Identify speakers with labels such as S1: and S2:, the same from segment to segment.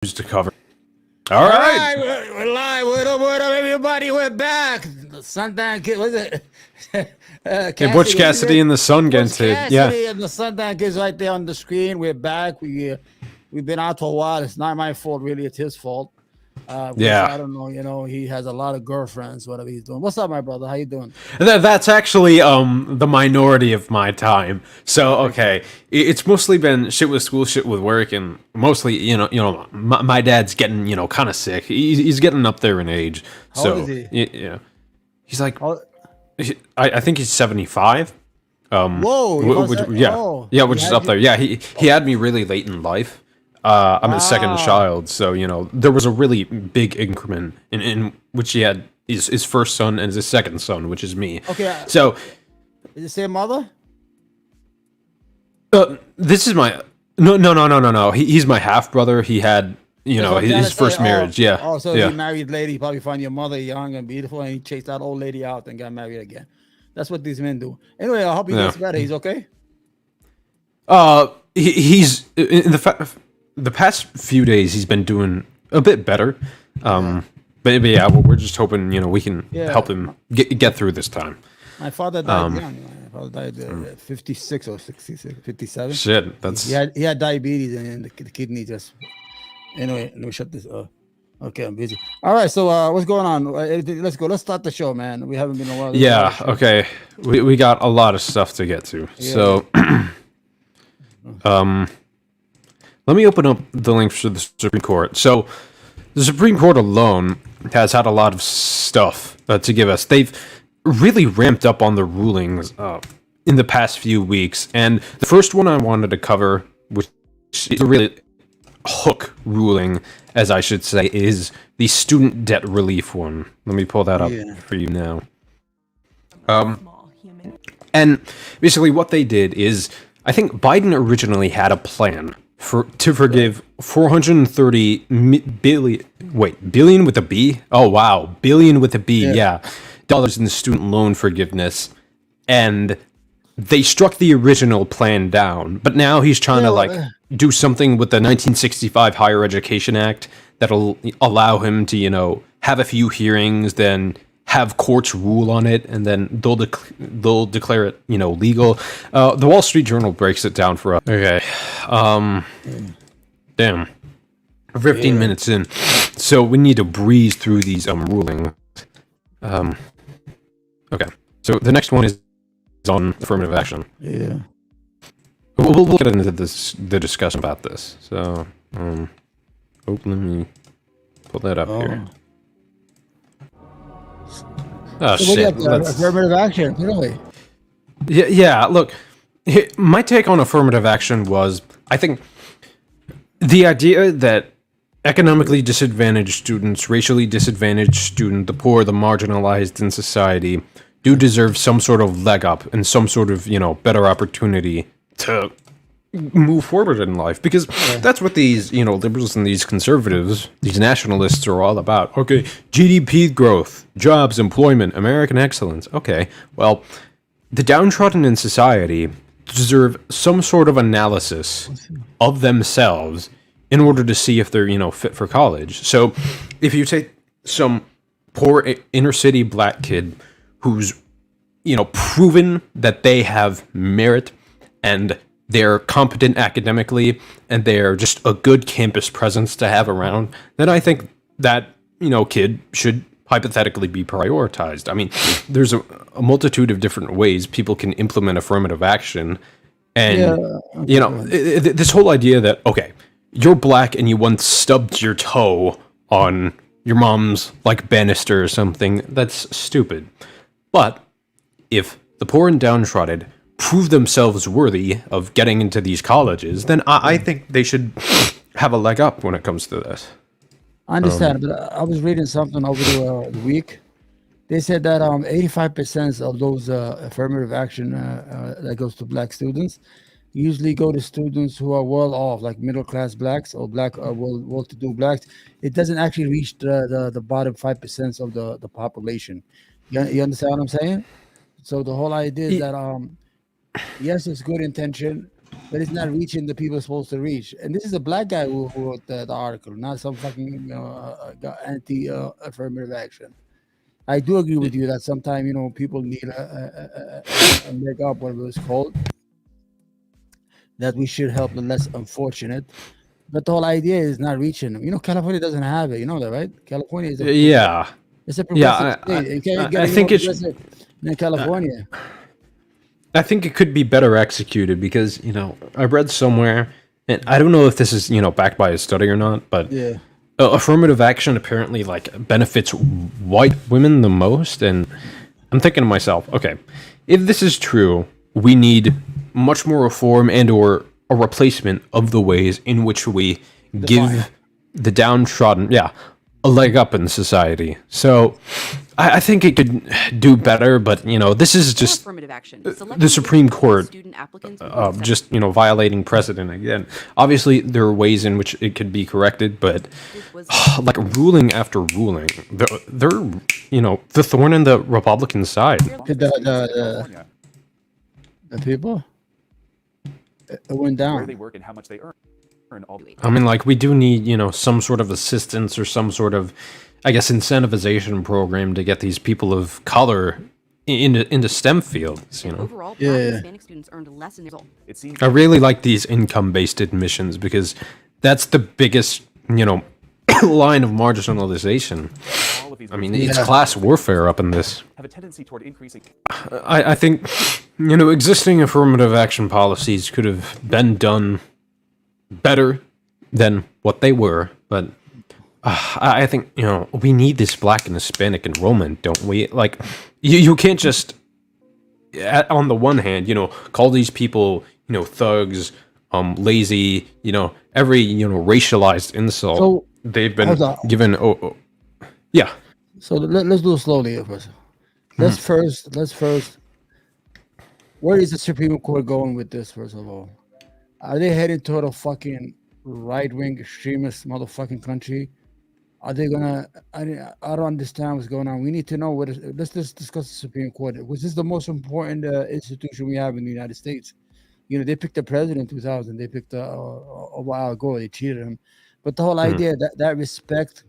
S1: to cover. All right.
S2: We're live. What up, everybody? We're back. The Sundown Kid, was it?
S1: Hey, Butch Cassidy and the Sun Gented. Yeah.
S2: And the Sundown Kid's right there on the screen. We're back. We've been out for a while. It's not my fault, really. It's his fault.
S1: Yeah.
S2: I don't know. You know, he has a lot of girlfriends, whatever he's doing. What's up, my brother? How you doing?
S1: That's actually the minority of my time. So okay, it's mostly been shit with school, shit with work, and mostly my dad's getting kind of sick. He's getting up there in age.
S2: How
S1: So
S2: old is he?
S1: yeah, he's like I think he's 75.
S2: Whoa!
S1: Which is up there. Yeah, he had me really late in life. I'm his second child, so there was a really big increment in which he had his first son and his second son, which is me.
S2: Okay.
S1: So
S2: Is it the same mother?
S1: this is my no. He's my half brother. He had his first marriage. Yeah.
S2: Oh, so
S1: yeah.
S2: he married lady. He probably found your mother young and beautiful, and he chased that old lady out and got married again. That's what these men do. Anyway, I hope he gets better. He's okay.
S1: He's in the past few days he's been doing a bit better. But yeah, we're just hoping we can help him get through this time.
S2: My father died young. My father died at 56 or 66, 57.
S1: Shit, that's
S2: He had diabetes and the kidney just. Anyway, let me shut this. Okay, I'm busy. All right, so what's going on? Let's go. Let's start the show, man. We haven't been in a while.
S1: Yeah. Okay. We got a lot of stuff to get to.
S2: Yeah.
S1: So, let me open up the link for the Supreme Court. So, the Supreme Court alone has had a lot of stuff to give us. They've really ramped up on the rulings in the past few weeks. And the first one I wanted to cover, which is a really hook ruling, as I should say, is the student debt relief one. Let me pull that up for you now. And basically what they did is, I think Biden originally had a plan to forgive 430 billion with a B? Oh, wow. Billion with a B, yeah. Dollars in student loan forgiveness. And they struck the original plan down. But now he's trying to, do something with the 1965 Higher Education Act that'll allow him to, have a few hearings, then have courts rule on it, and then they'll declare it, legal. The Wall Street Journal breaks it down for us. Okay. Damn. 15 minutes in. So we need to breeze through these rulings. Okay. So the next one is on affirmative action.
S2: Yeah.
S1: We'll get into the discussion about this. So, let me pull that up here. Oh,
S2: So
S1: shit.
S2: affirmative action, really?
S1: Yeah, look, my take on affirmative action was, I think, the idea that economically disadvantaged students, racially disadvantaged students, the poor, the marginalized in society, do deserve some sort of leg up and some sort of, better opportunity to move forward in life, because that's what these liberals and these conservatives, these nationalists are all about. Okay, GDP growth, jobs, employment, American excellence. Okay, well, the downtrodden in society deserve some sort of analysis of themselves in order to see if they're fit for college. So if you take some poor inner city black kid who's proven that they have merit and they're competent academically, and they're just a good campus presence to have around, then I think that, kid should hypothetically be prioritized. I mean, there's a multitude of different ways people can implement affirmative action. And, this whole idea that, okay, you're black and you once stubbed your toe on your mom's, banister or something, that's stupid. But if the poor and downtrodden prove themselves worthy of getting into these colleges, then I think they should have a leg up when it comes to this.
S2: I understand, but I was reading something over the week. They said that 85% of those affirmative action that goes to black students usually go to students who are well off, like middle class blacks or well-to-do blacks. It doesn't actually reach the bottom 5% of the population. You understand what I'm saying? So the whole idea is that yes, it's good intention, but it's not reaching the people it's supposed to reach. And this is a black guy who wrote the article, not some fucking anti-affirmative action. I do agree with you that sometimes, you know, people need a leg up, whatever it's called, that we should help the less unfortunate. But the whole idea is not reaching them. You know, California doesn't have it. You know that, right? California is it's a progressive state.
S1: I think it's
S2: in California.
S1: I think it could be better executed because, you know, I read somewhere, and I don't know if this is, you know, backed by a study or not, but affirmative action apparently like benefits white women the most. And I'm thinking to myself, okay, if this is true, we need much more reform and or a replacement of the ways in which we give the downtrodden, a leg up in society. So I think it could do better, but, you know, this is just the Supreme Court just, you know, violating precedent again. Obviously, there are ways in which it could be corrected, but like ruling after ruling, they're you know, the thorn in the Republican side.
S2: The people? It went down.
S3: Where they work and how much they earn.
S1: I mean, like, we do need, you know, some sort of assistance or some sort of, I guess, incentivization program to get these people of color into STEM fields, you know?
S4: Overall, Hispanic students earned less in their result.
S1: I really like these income-based admissions because that's the biggest, you know, line of marginalization. I mean, it's class warfare up in this.
S3: Have a tendency toward increasing.
S1: I think, you know, existing affirmative action policies could have been done better than what they were, but I think, you know, we need this black and Hispanic enrollment, don't we? Like, you can't just, on the one hand, you know, call these people, you know, thugs, lazy, you know, every, you know, racialized insult they've been given. Yeah.
S2: So let's do it slowly first. Let's first. Where is the Supreme Court going with this? First of all, are they headed toward a fucking right-wing extremist motherfucking country? Are they gonna? I don't understand what's going on. We need to know what. Let's just discuss the Supreme Court, which is the most important institution we have in the United States. You know, they picked the president in 2000. They picked a while ago. They cheated him, but the whole idea that respect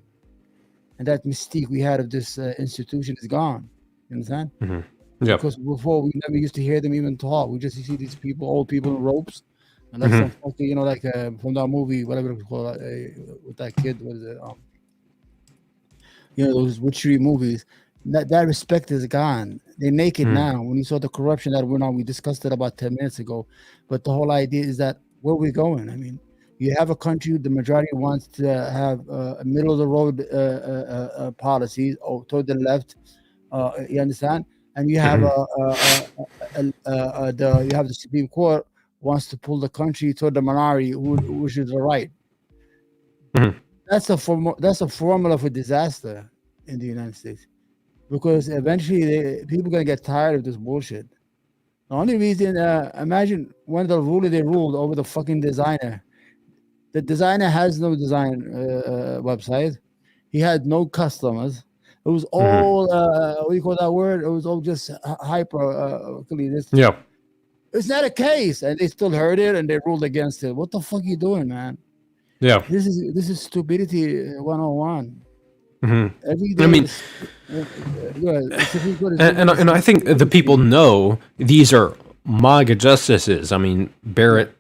S2: and that mystique we had of this institution is gone. You understand?
S1: Yeah.
S2: Because before we never used to hear them even talk. We just see these people, old people in ropes, and like some fucking, you know, like from that movie, whatever it's called, with that kid. What is it? You know, those witchery movies. That respect is gone. They're naked now. When you saw the corruption that went on, we discussed it about 10 minutes ago. But the whole idea is that where we're going. I mean, you have a country, the majority wants to have a middle of the road policies or toward the left. You understand? And you have the Supreme Court wants to pull the country toward the minority, which is the right. That's a formula for disaster in the United States, because eventually people are gonna get tired of this bullshit. The only reason, imagine when they ruled over the fucking designer. The designer has no design website. He had no customers. It was all what do you call that word? It was all just hyper. It's not a case, and they still heard it and they ruled against it. What the fuck are you doing, man?
S1: Yeah,
S2: this is stupidity 101.
S1: Every day, I mean, and I think the people know these are MAGA justices. I mean, Barrett,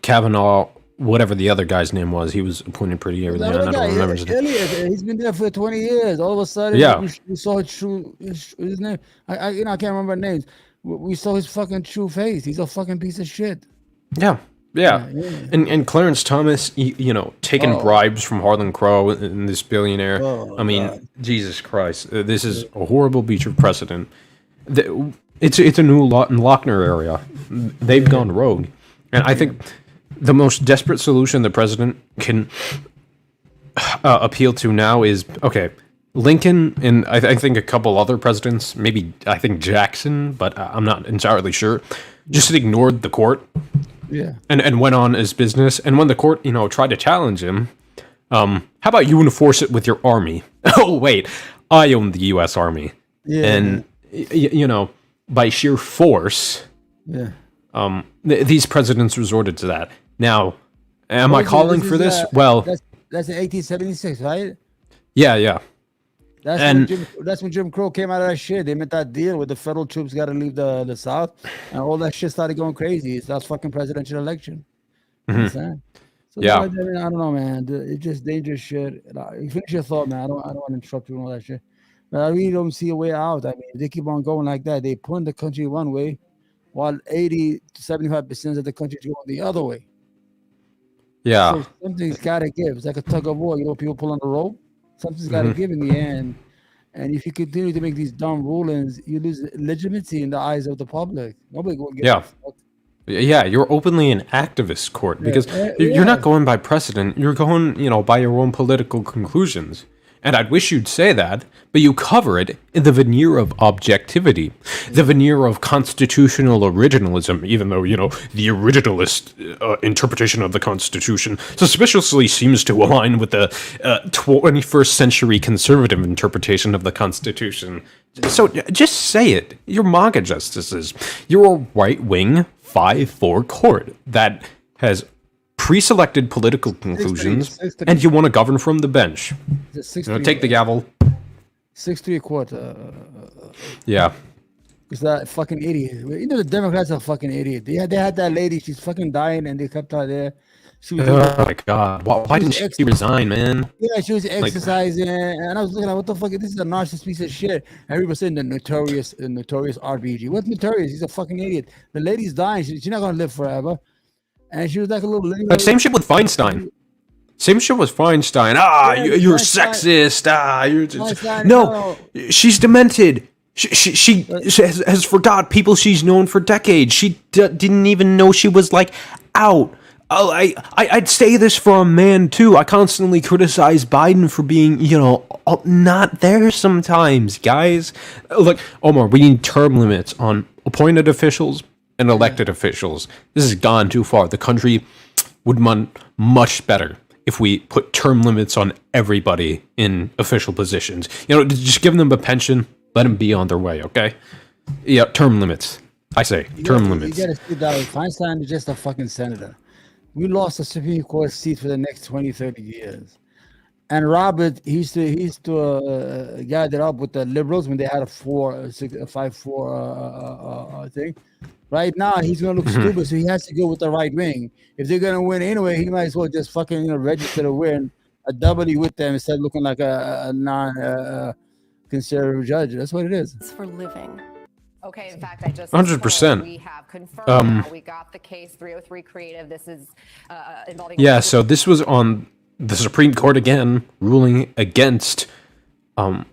S1: Kavanaugh, whatever the other guy's name was, he was appointed pretty early on. I don't remember his name.
S2: He's been there for 20 years. All of a sudden, we saw his name. I can't remember names. We saw his fucking true face. He's a fucking piece of shit.
S1: Yeah. And Clarence Thomas, you know, taking bribes from Harlan Crow and this billionaire. I mean, God. Jesus Christ, this is a horrible breach of precedent. It's a new Lochner area. They've gone rogue, and I think the most desperate solution the president can appeal to now is Lincoln and I think a couple other presidents, maybe I think Jackson, but I'm not entirely sure, just ignored the court.
S2: Yeah,
S1: and went on his business. And when the court, you know, tried to challenge him, how about you enforce it with your army? Oh wait, I own the U.S. Army, and you know, by sheer force, these presidents resorted to that. Now, am I calling for this? Well,
S2: that's in 1876, right?
S1: yeah.
S2: That's when Jim Crow came out of that shit. They made that deal with the federal troops got to leave the South, and all that shit started going crazy. It's that fucking presidential election. You understand? So
S1: Yeah.
S2: I don't know, man. It's just dangerous shit. You finish your thought, man. I don't want to interrupt you and all that shit. But I really don't see a way out. I mean, if they keep on going like that, they point the country one way, while 80 to 75% of the country is going the other way.
S1: Yeah.
S2: So something's got to give. It's like a tug of war. You know, people pull on the rope. Something's got to give in the end. And if you continue to make these dumb rulings, you lose legitimacy in the eyes of the public. Nobody will give a fuck.
S1: Yeah, you're openly an activist court because you're not going by precedent. You're going, by your own political conclusions. And I'd wish you'd say that, but you cover it in the veneer of objectivity, the veneer of constitutional originalism, even though, the originalist interpretation of the Constitution suspiciously seems to align with the 21st century conservative interpretation of the Constitution. So just say it. You're MAGA justices. You're a right-wing 5-4 court that has pre-selected political conclusions, and you want to govern from the bench. Take the gavel.
S2: 6-3 a court.
S1: Yeah.
S2: Because that fucking idiot. The Democrats are fucking idiot. They had that lady. She's fucking dying, and they kept her there. She was
S1: oh my god! Why didn't she resign, man?
S2: Yeah, she was exercising, and I was looking at what the fuck. This is a narcissist piece of shit. Everybody saying the notorious RBG. What's notorious? He's a fucking idiot. The lady's dying. She's not gonna live forever. And she was like a little lady.
S1: Same shit with Feinstein. Same shit with Feinstein. You're sexist. You're just... No, she's demented. She has forgot people she's known for decades. She didn't even know she was out. I'd say this for a man too. I constantly criticize Biden for being, not there sometimes, guys. Look, Omar, we need term limits on appointed officials and elected officials. This has gone too far. The country would run much better if we put term limits on everybody in official positions. Just give them a pension, let them be on their way, okay? Yeah, term limits. I say, term limits.
S2: You gotta see that Feinstein is just a fucking senator. We lost the Supreme Court seat for the next 20, 30 years. And Robert, he used to gather up with the liberals when they had a 5-4 thing. Right now, he's going to look stupid, so he has to go with the right wing. If they're going to win anyway, he might as well just fucking register to win a W with them instead of looking like a non-conservative judge. That's what it is.
S5: It's for living.
S6: Okay, in fact, I just
S1: 100%.
S6: We have confirmed we got the case 303 creative. This is involving.
S1: Yeah, so this was on the Supreme Court again, ruling against a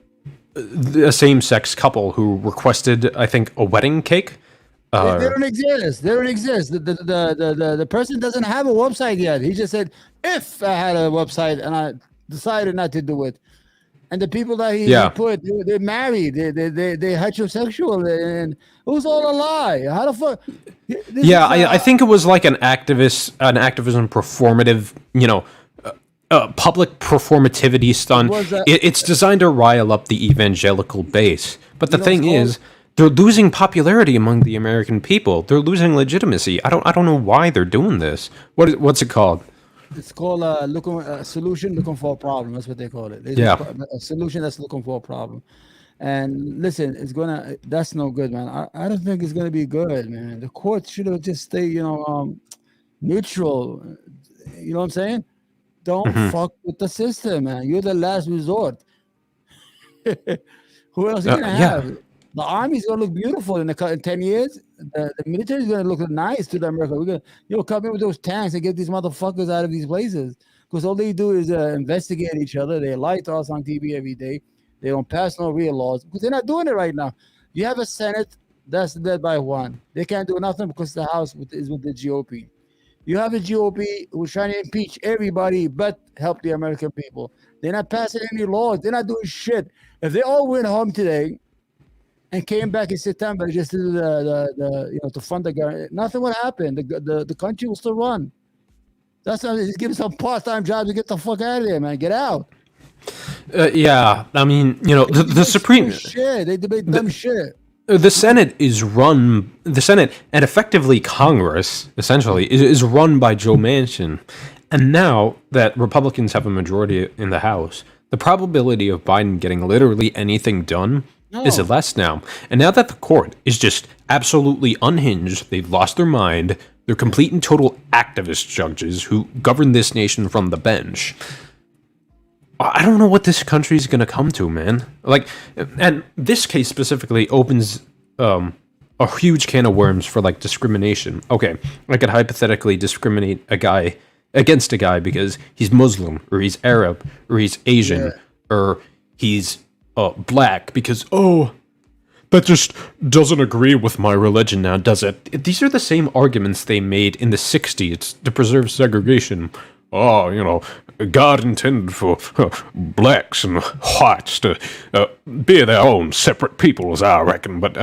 S1: same-sex couple who requested, I think, a wedding cake.
S2: They don't exist. They don't exist. The person doesn't have a website yet. He just said, if I had a website and I decided not to do it. And the people that he put, they're married. They're heterosexual, and it was all a lie. How the fuck?
S1: I think it was like an activism performative, public performativity stunt. It's designed to rile up the evangelical base. But the thing is, they're losing popularity among the American people. They're losing legitimacy. I don't know why they're doing this. What's it called?
S2: It's called a solution looking for a problem. That's what they call it. It's a solution that's looking for a problem. And listen, that's no good, man. I don't think it's gonna be good, man. The court should have just stayed, neutral. You know what I'm saying? Don't fuck with the system, man. You're the last resort. Who else are you gonna have? The army's gonna look beautiful in 10 years. The military is gonna look nice to the America. We're gonna, come in with those tanks and get these motherfuckers out of these places. Because all they do is investigate each other. They lie to us on TV every day. They don't pass no real laws because they're not doing it right now. You have a Senate that's led by one. They can't do nothing because the House is with the GOP. You have a GOP who's trying to impeach everybody but help the American people. They're not passing any laws. They're not doing shit. If they all went home today and came back in September just to do to fund the government, nothing would happen. The country will still run. That's why just give them some part-time jobs and get the fuck out of there, man. Get out.
S1: I mean, the Supreme
S2: shit. They debate dumb shit.
S1: the Senate and effectively Congress, essentially, is run by Joe Manchin. And now that Republicans have a majority in the House, the probability of Biden getting literally anything done is less now. And now that the court is just absolutely unhinged, they've lost their mind, they're complete and total activist judges who govern this nation from the bench. I don't know what this country's gonna come to, man. Like, and this case specifically opens a huge can of worms for like discrimination. Okay, I could hypothetically discriminate against a guy because he's Muslim or he's Arab or he's Asian or he's black because that just doesn't agree with my religion now, does it? These are the same arguments they made in the 60s to preserve segregation. God intended for blacks and whites to be their own separate peoples, I reckon. But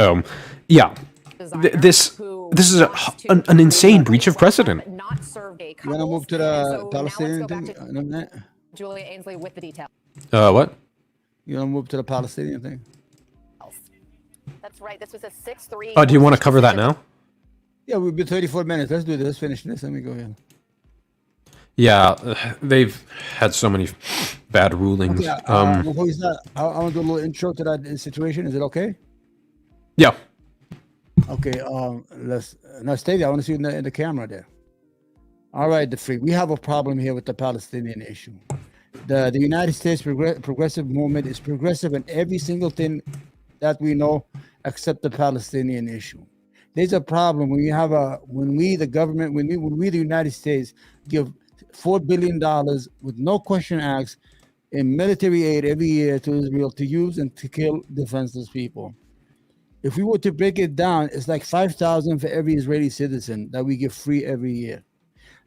S1: this is an insane breach of precedent.
S2: You want to move to the Palestinian thing in a minute?
S6: Julia Ainsley with the details.
S1: What?
S2: You want to move to the Palestinian thing?
S6: That's right. This was a 6-3.
S1: Do you want to cover that now?
S2: Yeah, we've been 34 minutes. Let's do this. Let's finish this. Let me go ahead.
S1: Yeah, they've had so many bad rulings.
S2: Okay, before you start, I want to do a little intro to that situation. Is it okay?
S1: Yeah.
S2: Okay. Let's now stay there. I want to see you in the camera there. All right, the free. We have a problem here with the Palestinian issue. The United States progressive movement is progressive in every single thing that we know, except the Palestinian issue. There's a problem when we the United States give $4 billion with no question asked in military aid every year to Israel to use and to kill defenseless people. If we were to break it down, it's like $5,000 for every Israeli citizen that we give free every year.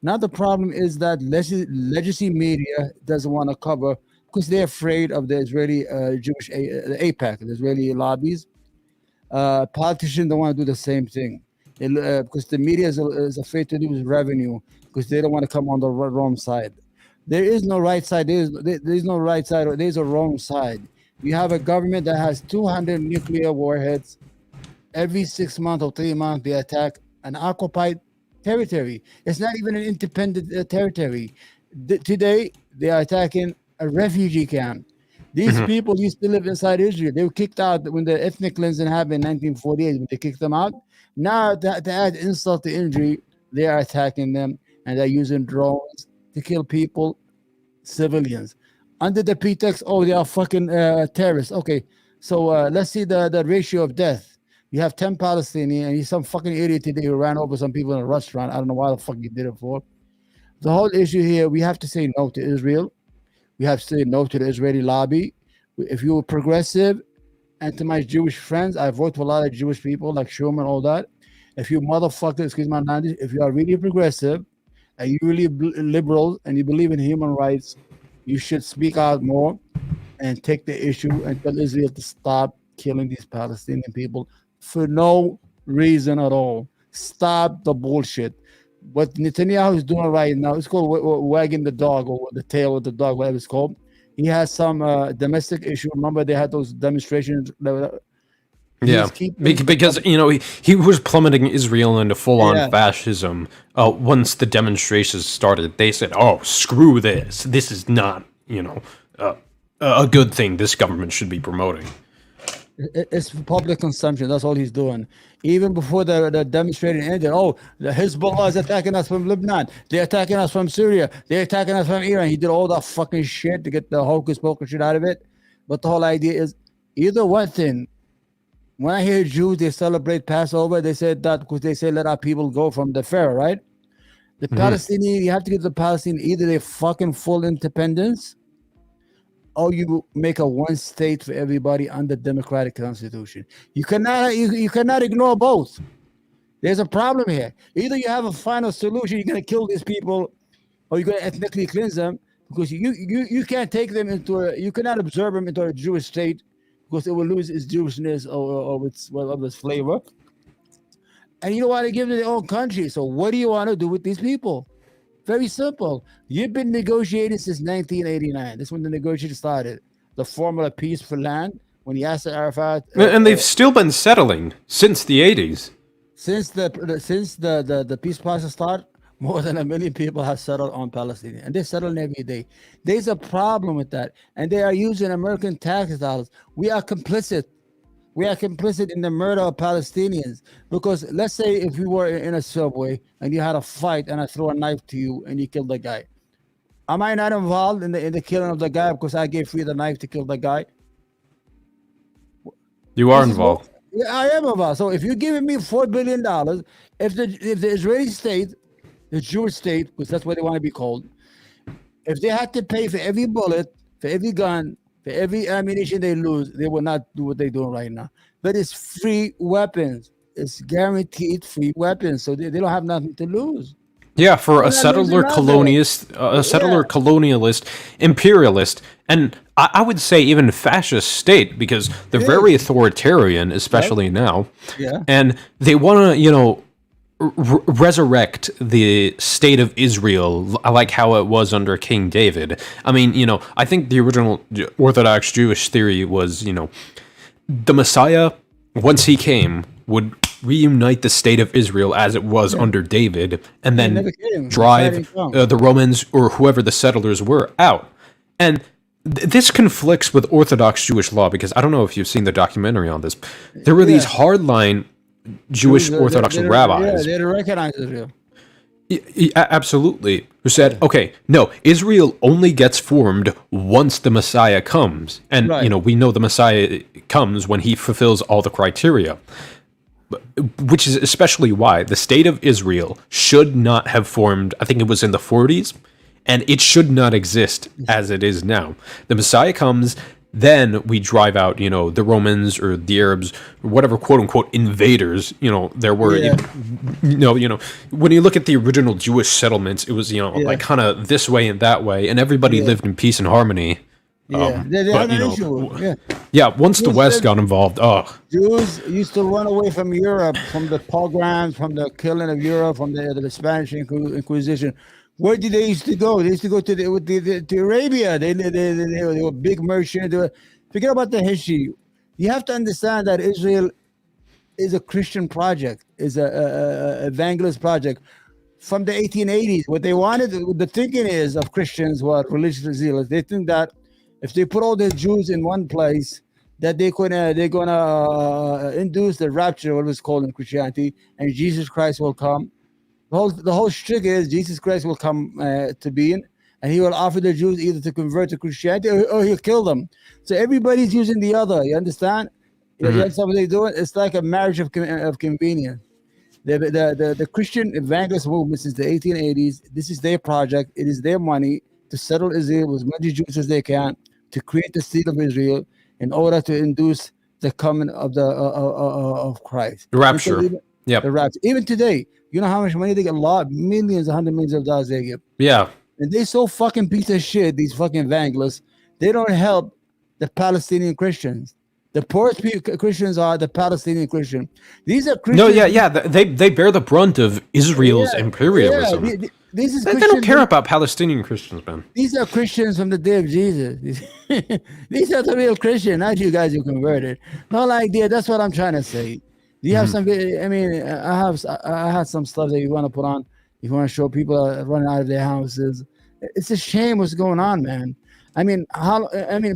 S2: Now the problem is that legacy media doesn't want to cover because they're afraid of the Israeli Jewish the AIPAC, the Israeli lobbies. Politicians don't want to do the same thing because the media is afraid to lose revenue because they don't want to come on the wrong side. There is no right side. There's no right side. Or there's a wrong side. We have a government that has 200 nuclear warheads. Every 6 months or 3 months, they attack an occupied territory. It's not even an independent territory. Today, they are attacking a refugee camp. These people used to live inside Israel. They were kicked out when the ethnic cleansing happened in 1948. When they kicked them out. Now, to add insult to injury, they are attacking them and they're using drones to kill people, civilians, under the pretext, they are fucking terrorists. Okay, so let's see the ratio of death. You have 10 Palestinians, and he's some fucking idiot today who ran over some people in a restaurant. I don't know why the fuck he did it for. The whole issue here, we have to say no to Israel. We have to say no to the Israeli lobby. If you're progressive, and to my Jewish friends, I vote for a lot of Jewish people like Schumer and all that. If you motherfuckers, excuse my language, if you are really progressive, and you really liberal, and you believe in human rights, you should speak out more and take the issue and tell Israel to stop killing these Palestinian people for no reason at all. Stop the bullshit. What Netanyahu is doing right now, it's called wagging the dog or the tail of the dog, whatever it's called. He has some domestic issue. Remember, they had those demonstrations.
S1: Because he was plummeting Israel into full-on fascism. Once the demonstrations started, they said, "Oh, screw this! This is not, a good thing. This government should be promoting."
S2: It's public consumption. That's all he's doing. Even before the demonstration ended, the Hezbollah is attacking us from Lebanon. They're attacking us from Syria. They're attacking us from Iran. He did all that fucking shit to get the hocus pocus shit out of it. But the whole idea is either one thing. When I hear Jews, they celebrate Passover. They said that because they say let our people go from the Pharaoh, right? The Palestinian, you have to give the Palestinian either they fucking full independence, or you make a one state for everybody under democratic constitution. You cannot ignore both. There's a problem here. Either you have a final solution, you're gonna kill these people, or you're gonna ethnically cleanse them because you can't take them you cannot absorb them into a Jewish state because it will lose its Jewishness or its flavor. And you don't want to give them their own country. So what do you want to do with these people? Very simple. You've been negotiating since 1989. That's when the negotiation started. The formula peace for land, when Yasser Arafat,
S1: And they've still been settling since the 80s.
S2: since the peace process started, more than 1 million people have settled on Palestine, and they're settling every day. There's a problem with that, and they are using American tax dollars. We are complicit. We are complicit in the murder of Palestinians, because let's say if we were in a subway and you had a fight and I throw a knife to you and you killed the guy, am I not involved in the killing of the guy because I gave free the knife to kill the guy?
S1: You are involved.
S2: Yeah, I am involved. So if you're giving me $4 billion, if the Israeli state, the Jewish state, because that's what they want to be called, if they had to pay for every bullet, for every gun, for every ammunition they lose, they will not do what they're doing right now. But it's free weapons. It's guaranteed free weapons, so they don't have nothing to lose.
S1: Yeah, for a
S2: They're not losing nothing.
S1: colonialist, imperialist, and I would say even fascist state, because they're very authoritarian, especially now.
S2: Yeah.
S1: And they want to, resurrect the state of Israel like how it was under King David. I mean, I think the original Orthodox Jewish theory was, the Messiah, once he came, would reunite the state of Israel as it was under David, and then drive the Romans or whoever the settlers were out. And this conflicts with Orthodox Jewish law, because I don't know if you've seen the documentary on this. There were these hardline Jewish Orthodox rabbis.
S2: Yeah, they recognize Israel.
S1: Absolutely. Who said, okay, no, Israel only gets formed once the Messiah comes. And, we know the Messiah comes when he fulfills all the criteria. Which is especially why the state of Israel should not have formed, I think it was in the 40s, and it should not exist as it is now. The Messiah comes, then we drive out, the Romans or the Arabs, or whatever quote-unquote invaders, there were. When you look at the original Jewish settlements, it was, like kind of this way and that way, and everybody lived in peace and harmony. Once the West got involved,
S2: Jews used to run away from Europe, from the pogroms, from the killing of Europe, from the Spanish Inquisition. Where did they used to go? They used to go to Arabia. They were big merchants. Forget about the history. You have to understand that Israel is a Christian project, is a evangelist project. From the 1880s, what they wanted, the thinking is of Christians who are religious zealots. They think that if they put all the Jews in one place, that they're gonna induce the rapture, what was called in Christianity, and Jesus Christ will come. The whole trick is Jesus Christ will come to being, and he will offer the Jews either to convert to Christianity or he'll kill them. So everybody's using the other. You understand? That's what they're doing. It's like a marriage of convenience. The Christian evangelist movement since the 1880s. This is their project. It is their money to settle Israel with as many Jews as they can, to create the state of Israel in order to induce the coming of the of Christ.
S1: The rapture.
S2: The rapture. Even today, you know how much money they get? Millions, $100 million they give.
S1: Yeah.
S2: And they so fucking piece of shit, these fucking evangelists. They don't help the Palestinian Christians. The poorest Christians are the Palestinian Christian. These are Christians.
S1: No, they bear the brunt of Israel's imperialism. They don't care about Palestinian Christians, man.
S2: These are Christians from the day of Jesus. These are the real Christians, not you guys who converted. No idea. That's what I'm trying to say. Do you have some? I mean, I had some stuff that you want to put on. You want to show people running out of their houses. It's a shame what's going on, man. I mean,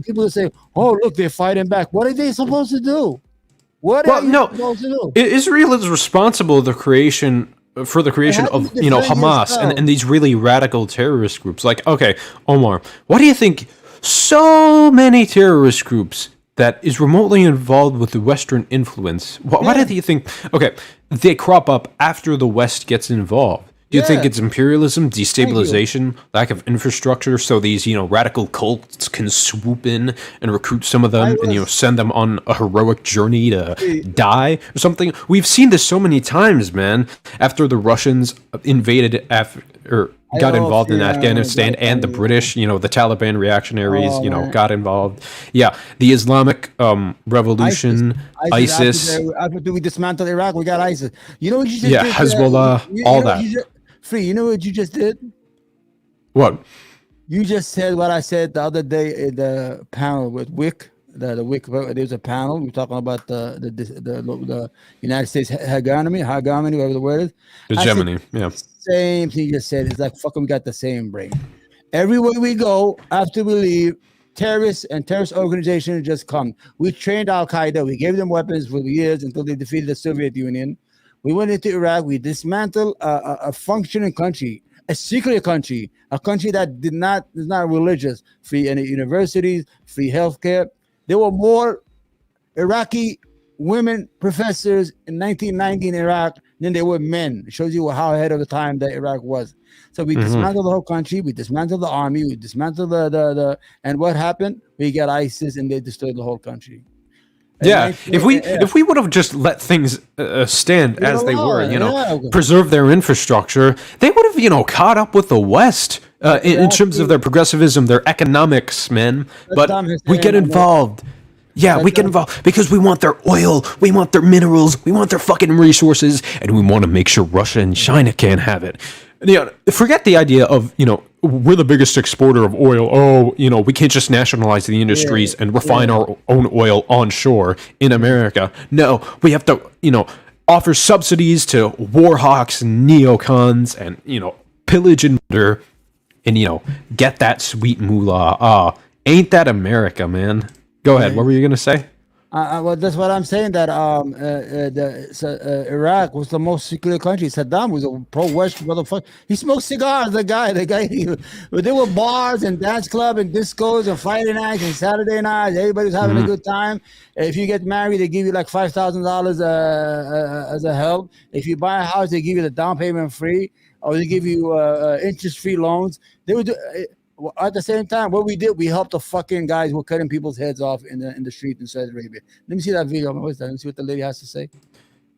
S2: people say, "Oh, look, they're fighting back." What are they supposed to do? Supposed to do?
S1: Israel is responsible for the creation of Hamas and these really radical terrorist groups. Like, okay, Omar, why do you think so many terrorist groups that is remotely involved with the Western influence? Why do you think? Okay, they crop up after the West gets involved. Do you think it's imperialism, destabilization, lack of infrastructure, so these, radical cults can swoop in and recruit some of them and, send them on a heroic journey to die or something? We've seen this so many times, man. After the Russians invaded got involved in Afghanistan, and the British, the Taliban reactionaries, got involved. Yeah, the Islamic Revolution, ISIS.
S2: After we dismantled Iraq, we got ISIS. You know what you just did?
S1: Hezbollah, all that.
S2: You know what you just did?
S1: What?
S2: You just said what I said the other day in the panel with Wick, the week there's a panel. We're talking about the United States hegemony, whatever the word is.
S1: Hegemony, yeah.
S2: Same thing you just said. It's like fucking we got the same brain. Everywhere we go, after we leave, terrorists and terrorist organizations just come. We trained Al Qaeda. We gave them weapons for years until they defeated the Soviet Union. We went into Iraq. We dismantled a functioning country, a secret country, a country that is not religious, free any universities, free healthcare. There were more Iraqi women professors in 1990 in Iraq than there were men. It shows you how ahead of the time that Iraq was. So we dismantled the whole country. We dismantled the army. We dismantled and what happened? We got ISIS and they destroyed the whole country. And
S1: if we would have just let things stand as they were, preserve their infrastructure, they would have, caught up with the West in terms of their progressivism, their economics, man. But we get involved. Yeah, we get involved because we want their oil, we want their minerals, we want their fucking resources, and we want to make sure Russia and China can't have it. Forget the idea of, we're the biggest exporter of oil. Oh, we can't just nationalize the industries and refine our own oil onshore in America. No, we have to, offer subsidies to war hawks and neocons and, pillage and murder and, get that sweet moolah. Ain't that America, man? Go ahead. What were you going to say?
S2: Well, that's what I'm saying. That Iraq was the most secure country. Saddam was a pro-West motherfucker. He smoked cigars. The guy. There were bars and dance club and discos and Friday nights and Saturday nights. Everybody's having a good time. If you get married, they give you like $5,000 as a help. If you buy a house, they give you the down payment free, or they give you interest-free loans. They would do. At the same time, what we did, we helped the fucking guys who were cutting people's heads off in the street in Saudi Arabia. Let me see that video. Let me see what the lady has to say.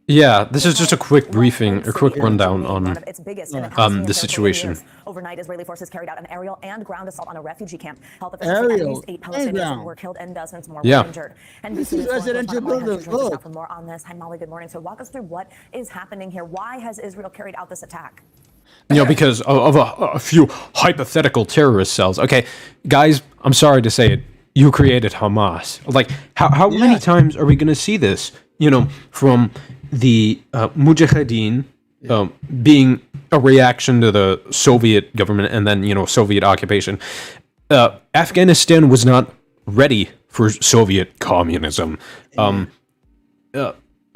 S1: Yeah, this is just a quick briefing, a quick rundown on the situation.
S5: Overnight, Israeli forces carried out an aerial and ground assault on a refugee camp. Health officials say at least 8 Palestinians were killed and dozens more were injured. And
S2: this is residential buildings.
S5: For more on this, hi Molly, good morning. So walk us through what is happening here. Why has Israel carried out this attack?
S1: Because of a few hypothetical terrorist cells. Okay, guys, I'm sorry to say it. You created Hamas. Like, how many times are we going to see this? From the Mujahideen being a reaction to the Soviet government and then, Soviet occupation. Afghanistan was not ready for Soviet communism.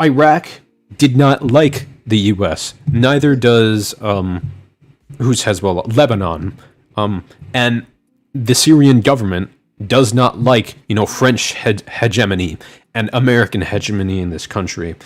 S1: Iraq did not like the U.S. Neither does who's Hezbollah? Lebanon. And the Syrian government does not like, French hegemony and American hegemony in this country.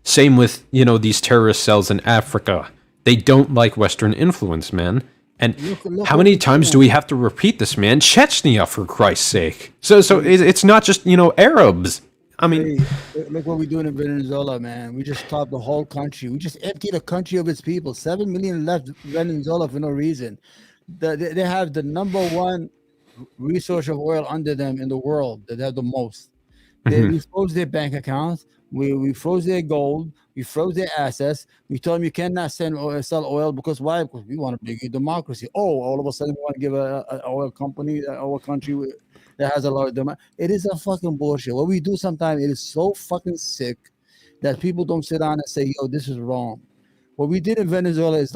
S1: Same with, these terrorist cells in Africa. They don't like Western influence, man. And how many times do we have to repeat this, man? Chechnya, for Christ's sake. So it's not just, Arabs. I mean,
S2: hey, look what we're doing in Venezuela, man. We just stopped the whole country. We just emptied the country of its people. 7 million left Venezuela for no reason. They have the #1 resource of oil under them in the world. They have the most. We froze their bank accounts. We froze their gold. We froze their assets. We told them you cannot sell oil because why? Because we want to make a democracy. Oh, all of a sudden we want to give an oil company, our country that has a lot of demand. It is a fucking bullshit. What we do sometimes, it is so fucking sick that people don't sit down and say, yo, this is wrong. What we did in Venezuela is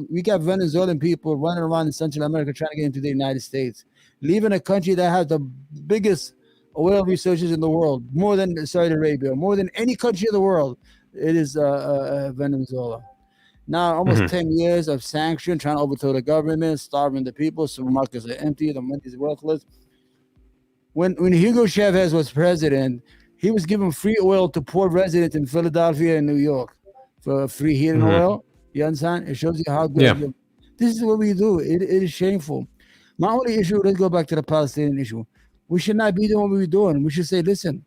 S2: we got Venezuelan people running around in Central America trying to get into the United States, leaving a country that has the biggest oil resources in the world, more than Saudi Arabia, more than any country in the world. It is Venezuela. Now, almost 10 years of sanction, trying to overthrow the government, starving the people, supermarkets are empty, the money is worthless. When Hugo Chavez was president, he was giving free oil to poor residents in Philadelphia and New York for free heating oil. You understand? It shows you how good. Yeah. This is what we do. It is shameful. My only issue, let's go back to the Palestinian issue. We should not be doing what we're doing. We should say, listen,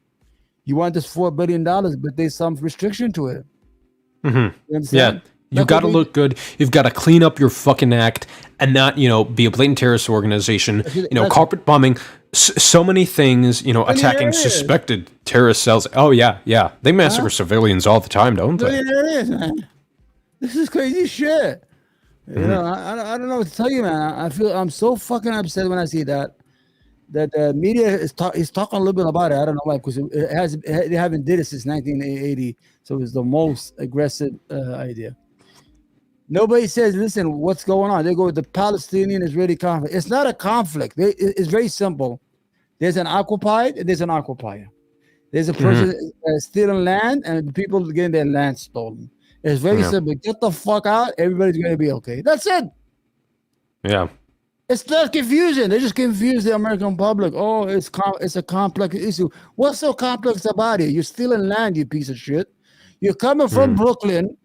S2: you want this $4 billion, but there's some restriction to it. You understand?
S1: Yeah. You got to look good. You've got to clean up your fucking act and not, be a blatant terrorist organization, carpet bombing, so many things, attacking suspected terrorist cells. Oh, yeah. They massacre civilians all the time, don't they?
S2: There it is, man. This is crazy shit. I don't know what to tell you, man. I'm so fucking upset when I see that. that the media is talking a little bit about it. I don't know why, because they haven't did it since 1980, so it's the most aggressive idea. Nobody says, listen, what's going on? They go with the Palestinian-Israeli conflict. It's not a conflict. It's very simple. There's an occupied and there's an occupier. There's a person stealing land and the people getting their land stolen. It's very simple. Get the fuck out. Everybody's going to be okay. That's it.
S1: Yeah.
S2: It's not confusion. They just confuse the American public. Oh, it's a complex issue. What's so complex about it? You're stealing land, you piece of shit. You're coming from Brooklyn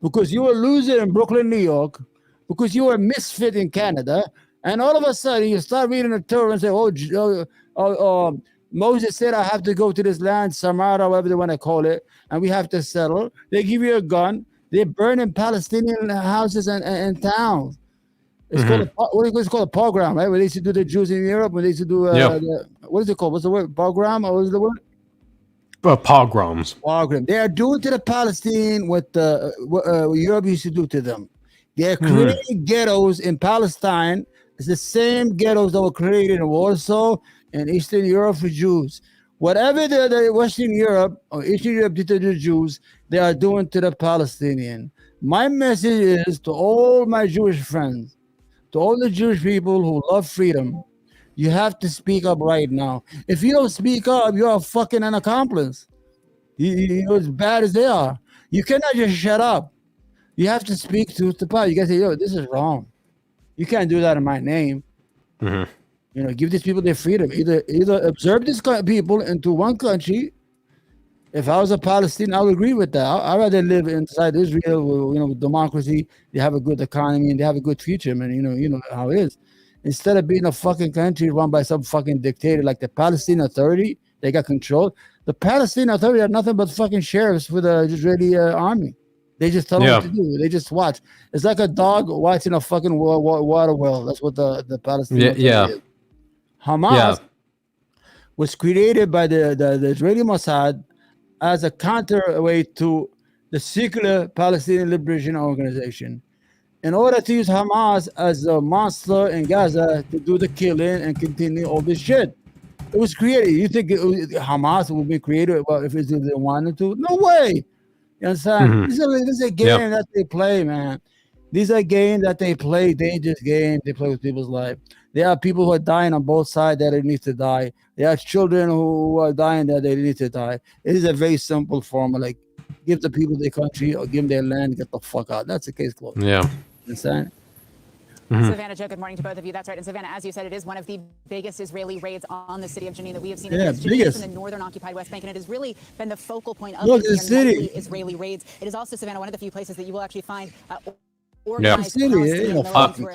S2: because you were a loser in Brooklyn, New York, because you were a misfit in Canada, and all of a sudden you start reading the Torah and say, oh, Moses said I have to go to this land, Samaria, whatever they want to call it, and we have to settle. They give you a gun. They're burning Palestinian houses and towns. It's called a pogrom, right? When they used to do the Jews in Europe, when they used to do what is it called? What's the word? Pogrom, or what is the word?
S1: Pogroms.
S2: Pogrom. They are doing to the Palestinians what Europe used to do to them. They are creating ghettos in Palestine. It's the same ghettos that were created in Warsaw and Eastern Europe for Jews. Whatever the Western Europe or Eastern Europe did to the Jews, they are doing to the Palestinian. My message is to all my Jewish friends, to all the Jewish people who love freedom, you have to speak up right now. If you don't speak up, you are fucking an accomplice. You're as bad as they are. You cannot just shut up. You have to speak to the power. You gotta say, yo, this is wrong. You can't do that in my name. You know, give these people their freedom. Either observe these people into one country. If I was a Palestinian, I would agree with that. I'd rather live inside Israel, with democracy. They have a good economy and they have a good future, man. You know how it is. Instead of being a fucking country run by some fucking dictator like the Palestinian Authority, they got control. The Palestinian Authority are nothing but fucking sheriffs for the Israeli army. They just tell them what to do. They just watch. It's like a dog watching a fucking water well. That's what the Palestinian Authority is. Hamas was created by the Israeli Mossad as a counterweight to the secular Palestinian Liberation Organization, in order to use Hamas as a monster in Gaza to do the killing and continue all this shit. It was created. You think Hamas would be created if it didn't want to? No way. You understand? This is a game that they play, man. These are games that they play, dangerous games. They play with people's life. There are people who are dying on both sides that they need to die. There are children who are dying that they need to die. It is a very simple formula. Like, give the people their country or give them their land, get the fuck out. That's the case closed.
S1: Yeah.
S2: Understand?
S7: Savannah, Joe, good morning to both of you. That's right. And Savannah, as you said, it is one of the biggest Israeli raids on the city of Jenin that we have seen.
S2: Yeah, biggest.
S7: In the northern occupied West Bank, and it has really been the focal point of
S2: the city.
S7: Israeli raids. It is also, Savannah, one of the few places that you will actually find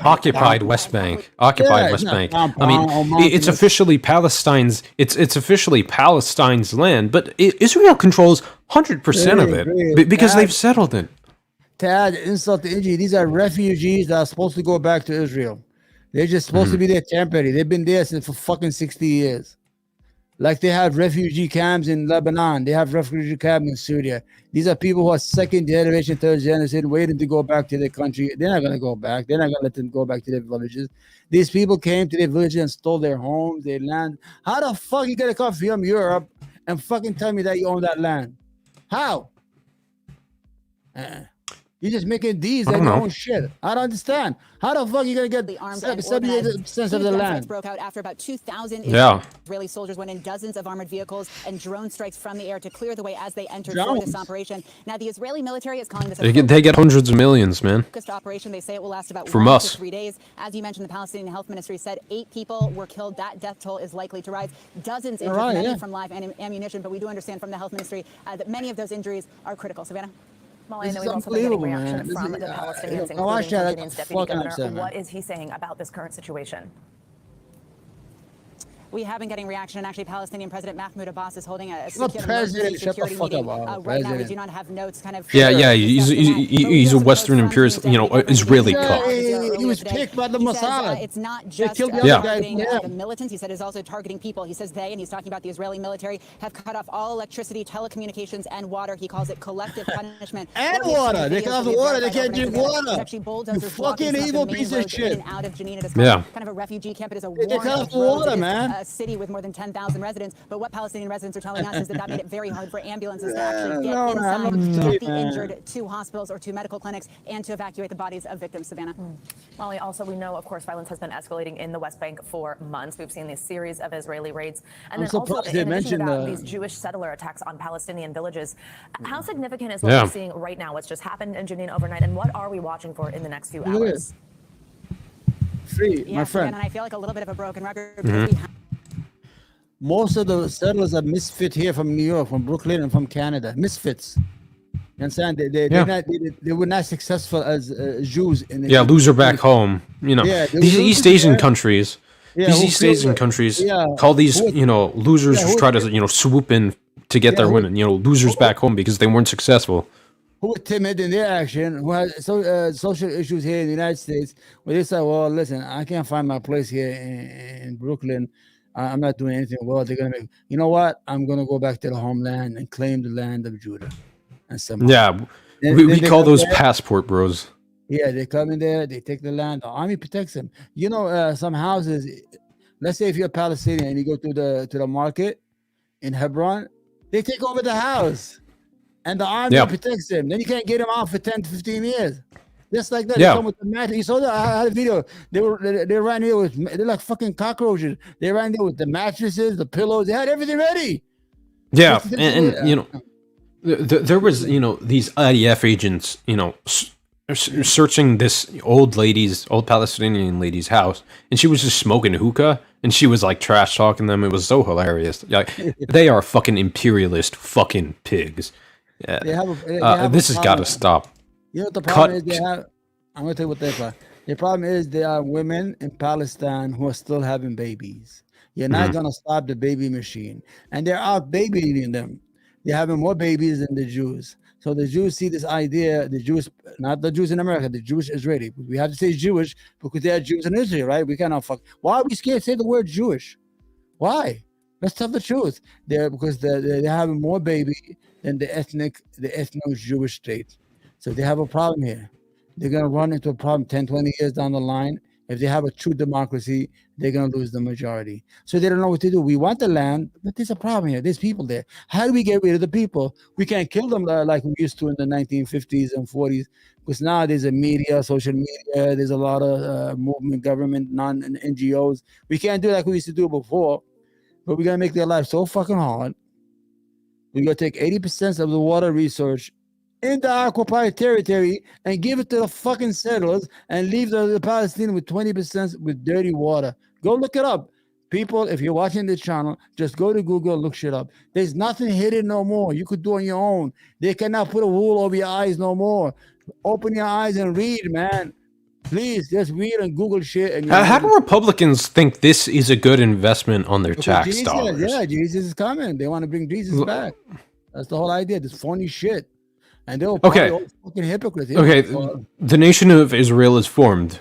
S1: occupied West Bank. Occupied West Bank. I mean, it's officially Palestine's. It's officially Palestine's land, but Israel controls 100% of it because they've settled it.
S2: To add insult to injury, these are refugees that are supposed to go back to Israel. They're just supposed to be there temporary. They've been there for fucking 60 years. Like they have refugee camps in Lebanon. They have refugee camps in Syria. These are people who are second generation, third generation, waiting to go back to their country. They're not going to go back. They're not going to let them go back to their villages. These people came to their villages and stole their homes, their land. How the fuck you going to come from Europe and fucking tell me that you own that land? How? You're just making these like your own shit. I don't understand. How the fuck are you gonna get the 78% of the land?
S7: Broke out after about 2,000 Israeli soldiers went in dozens of armored vehicles and drone strikes from the air to clear the way as they entered for this operation. Now the Israeli military is calling this
S1: they get hundreds of millions, man.
S7: Focused operation. They say it will last about
S1: from
S7: 1 to 3 days. As you mentioned, the Palestinian Health Ministry said 8 people were killed. That death toll is likely to rise. Dozens injured, many from live ammunition. But we do understand from the health ministry that many of those injuries are critical. Savannah.
S5: Molly, and then we've also been getting reaction from the Palestinians, including Jordanian's deputy governor. What is he saying about this current situation?
S7: We have been getting reaction, and actually Palestinian President Mahmoud Abbas is holding a
S2: security meeting
S7: right now. We do not have notes kind of...
S1: He's a Western imperialist, Israeli cop.
S2: He was picked by the Mossad.
S7: It's not just targeting the militants. He said it's also targeting people. He says they, and he's talking about the Israeli military, have cut off all electricity, telecommunications, and water. He calls it collective punishment.
S2: And water. They cut off the water. They can't drink water. You fucking evil piece of shit.
S7: Out of Jenin. It is kind of a refugee camp. It is a war.
S2: They cut off the water, man.
S7: city with more than 10,000 residents. But what Palestinian residents are telling us is that that made it very hard for ambulances to actually get inside, get the injured to hospitals or to medical clinics, and to evacuate the bodies of victims. Savannah.
S5: Molly, also, we know, of course, violence has been escalating in the West Bank for months. We've seen these series of Israeli raids. And then also, in addition to that, these Jewish settler attacks on Palestinian villages. How significant is what we're seeing right now, what's just happened in Jenin overnight, and what are we watching for in the next few hours?
S2: My friend.
S7: And I feel like a little bit of a broken record. Because
S2: most of the settlers are misfit here from New York, from Brooklyn, and from Canada. Misfits. You understand? They were not successful as Jews.
S1: Loser back home. You know, these East Asian countries. These East Asian countries call these, losers who try to, swoop in to get their women. Losers back home because they weren't successful.
S2: Who are timid in their action, who have social issues here in the United States, where they say, well, listen, I can't find my place here in Brooklyn. I'm not doing anything. Well, they're going to make, you know what? I'm going to go back to the homeland and claim the land of Judah. And
S1: we call those passport bros.
S2: Yeah, they come in there, they take the land. The army protects them. Some houses, let's say if you're a Palestinian and you go to the market in Hebron, they take over the house. And the army protects them. Then you can't get them out for 10 to 15 years. Just like that. They come with the mattress. You saw that? I had a video. They ran here they're like fucking cockroaches. They ran there with the mattresses, the pillows. They had everything ready.
S1: Yeah, there was, these IDF agents, searching this old Palestinian lady's house, and she was just smoking hookah, and she was like trash talking them. It was so hilarious. They are fucking imperialist fucking pigs. Yeah, this has got to stop.
S2: You know what the problem is? I'm going to tell you what they are. The problem is there are women in Palestine who are still having babies. You're not going to stop the baby machine. And they're out babying them. They're having more babies than the Jews. So the Jews see this idea, the Jews, not the Jews in America, the Jewish Israeli. We have to say Jewish because they are Jews in Israel, right? We cannot fuck. Why are we scared to say the word Jewish? Why? Let's tell the truth. Because they're having more baby than the ethno-Jewish state. So they have a problem here. They're going to run into a problem 10, 20 years down the line. If they have a true democracy, they're going to lose the majority. So they don't know what to do. We want the land, but there's a problem here. There's people there. How do we get rid of the people? We can't kill them like we used to in the 1950s and 40s, because now there's a media, social media, there's a lot of movement, government, non-NGOs. We can't do like we used to do before, but we're going to make their life so fucking hard. We're going to take 80% of the water research in the occupied territory and give it to the fucking settlers and leave the Palestinians with 20% with dirty water. Go look it up. People, if you're watching this channel, just go to Google, look shit up. There's nothing hidden no more. You could do on your own. They cannot put a wool over your eyes no more. Open your eyes and read, man. Please, just read and Google shit. And
S1: how do Republicans think this is a good investment on their tax dollars?
S2: Yeah, Jesus is coming. They want to bring Jesus back. That's the whole idea. This phony shit. And they're all fucking hypocrites.
S1: Okay, the nation of Israel is formed.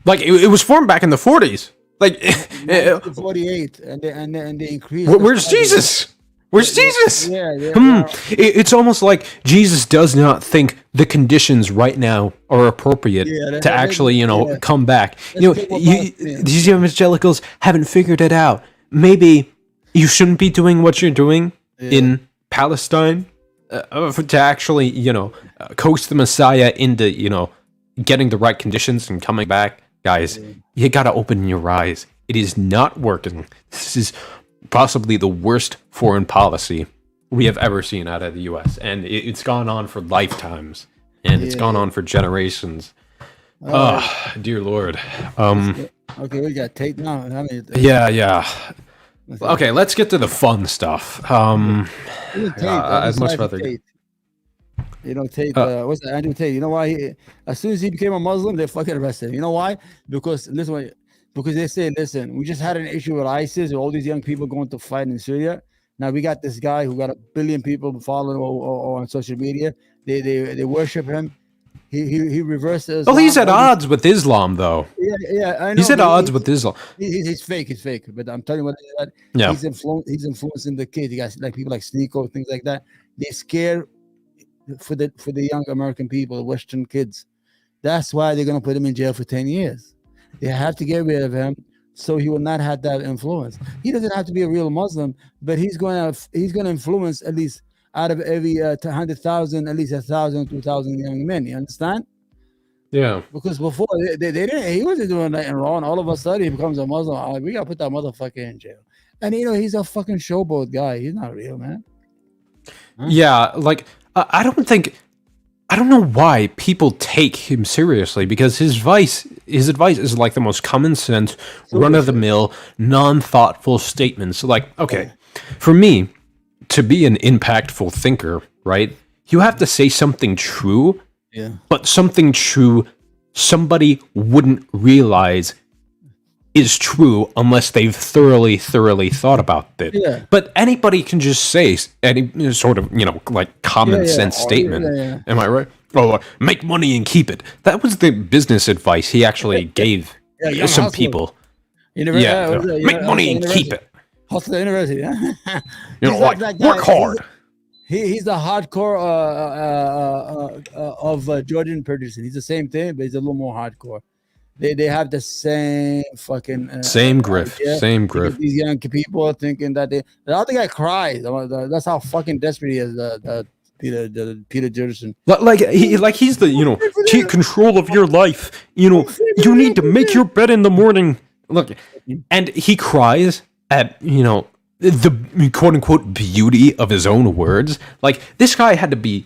S1: Like, it was formed back in the 40s. Like,
S2: 48, and they increased.
S1: Where's Jesus? Where's Jesus? It's almost like Jesus does not think the conditions right now are appropriate to actually, come back. These evangelicals haven't figured it out. Maybe you shouldn't be doing what you're doing in Palestine to actually, coax the Messiah into, getting the right conditions and coming back. Guys, you gotta open your eyes. It is not working. This is possibly the worst foreign policy we have ever seen out of the U.S. And it's gone on for lifetimes. And it's gone on for generations. Dear Lord.
S2: Okay, we got Tate now.
S1: Okay, let's get to the fun stuff. I'd much rather...
S2: Tate. Tate, what's that? Andrew Tate. You know why? As soon as he became a Muslim, they fucking arrested him. You know why? Because they say, listen, we just had an issue with ISIS, with all these young people going to fight in Syria. Now we got this guy who got 1 billion people following on social media. They worship him. He reverses.
S1: Well, he's at odds with Islam, though.
S2: Yeah, I know.
S1: He's at odds with Islam.
S2: He's fake. He's fake. But I'm telling you what. He's influencing the kids. You guys like people like Sneeko, things like that. They're scared for the young American people, the Western kids. That's why they're gonna put him in jail for 10 years. They have to get rid of him so he will not have that influence. He doesn't have to be a real Muslim, but he's going to influence at least out of every 100,000, at least 1,000, 2,000 young men. You understand?
S1: Yeah.
S2: Because before they didn't, he wasn't doing nothing wrong. All of a sudden he becomes a Muslim. We gotta put that motherfucker in jail. And he's a fucking showboat guy. He's not real, man. Huh?
S1: Yeah, like I don't know why people take him seriously, because his advice is like the most common sense, run of the mill, non-thoughtful statements. Like, okay, for me to be an impactful thinker, right? You have to say something true.
S2: Yeah.
S1: But something true somebody wouldn't realize is true unless they've thoroughly thought about it.
S2: Yeah.
S1: But anybody can just say any sort of, like common sense statement.
S2: Yeah.
S1: Am I right? Oh, make money and keep it. That was the business advice he actually gave some
S2: hustle.
S1: people.
S2: Make
S1: money and keep it.
S2: Hustle the university.
S1: Work hard.
S2: He's the hardcore of Jordan Peterson. He's the same thing, but he's a little more hardcore. They have the same fucking
S1: same grift. Same grift.
S2: These young people are thinking that the other guy cried. That's how fucking desperate he is. Peter Jefferson.
S1: He's the take control of your life. You need to make your bed in the morning. Look, and he cries at the quote unquote beauty of his own words. Like, this guy had to be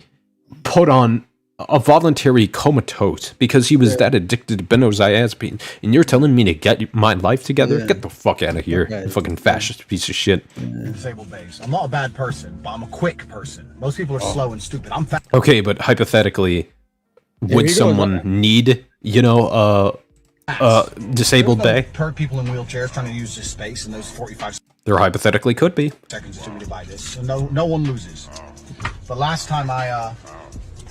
S1: put on a voluntary comatose because he was that addicted to benzodiazepine. And you're telling me to get my life together? Yeah. Get the fuck out of here, you fucking fascist piece of shit.
S8: Disabled base. I'm not a bad person, but I'm a quick person. Most people are slow and stupid. I'm fast.
S1: Okay, but hypothetically, would someone need, disabled bay?
S8: People in wheelchairs trying to use this space in those 45
S1: There hypothetically could be.
S8: seconds to buy this. So no one loses. The last time I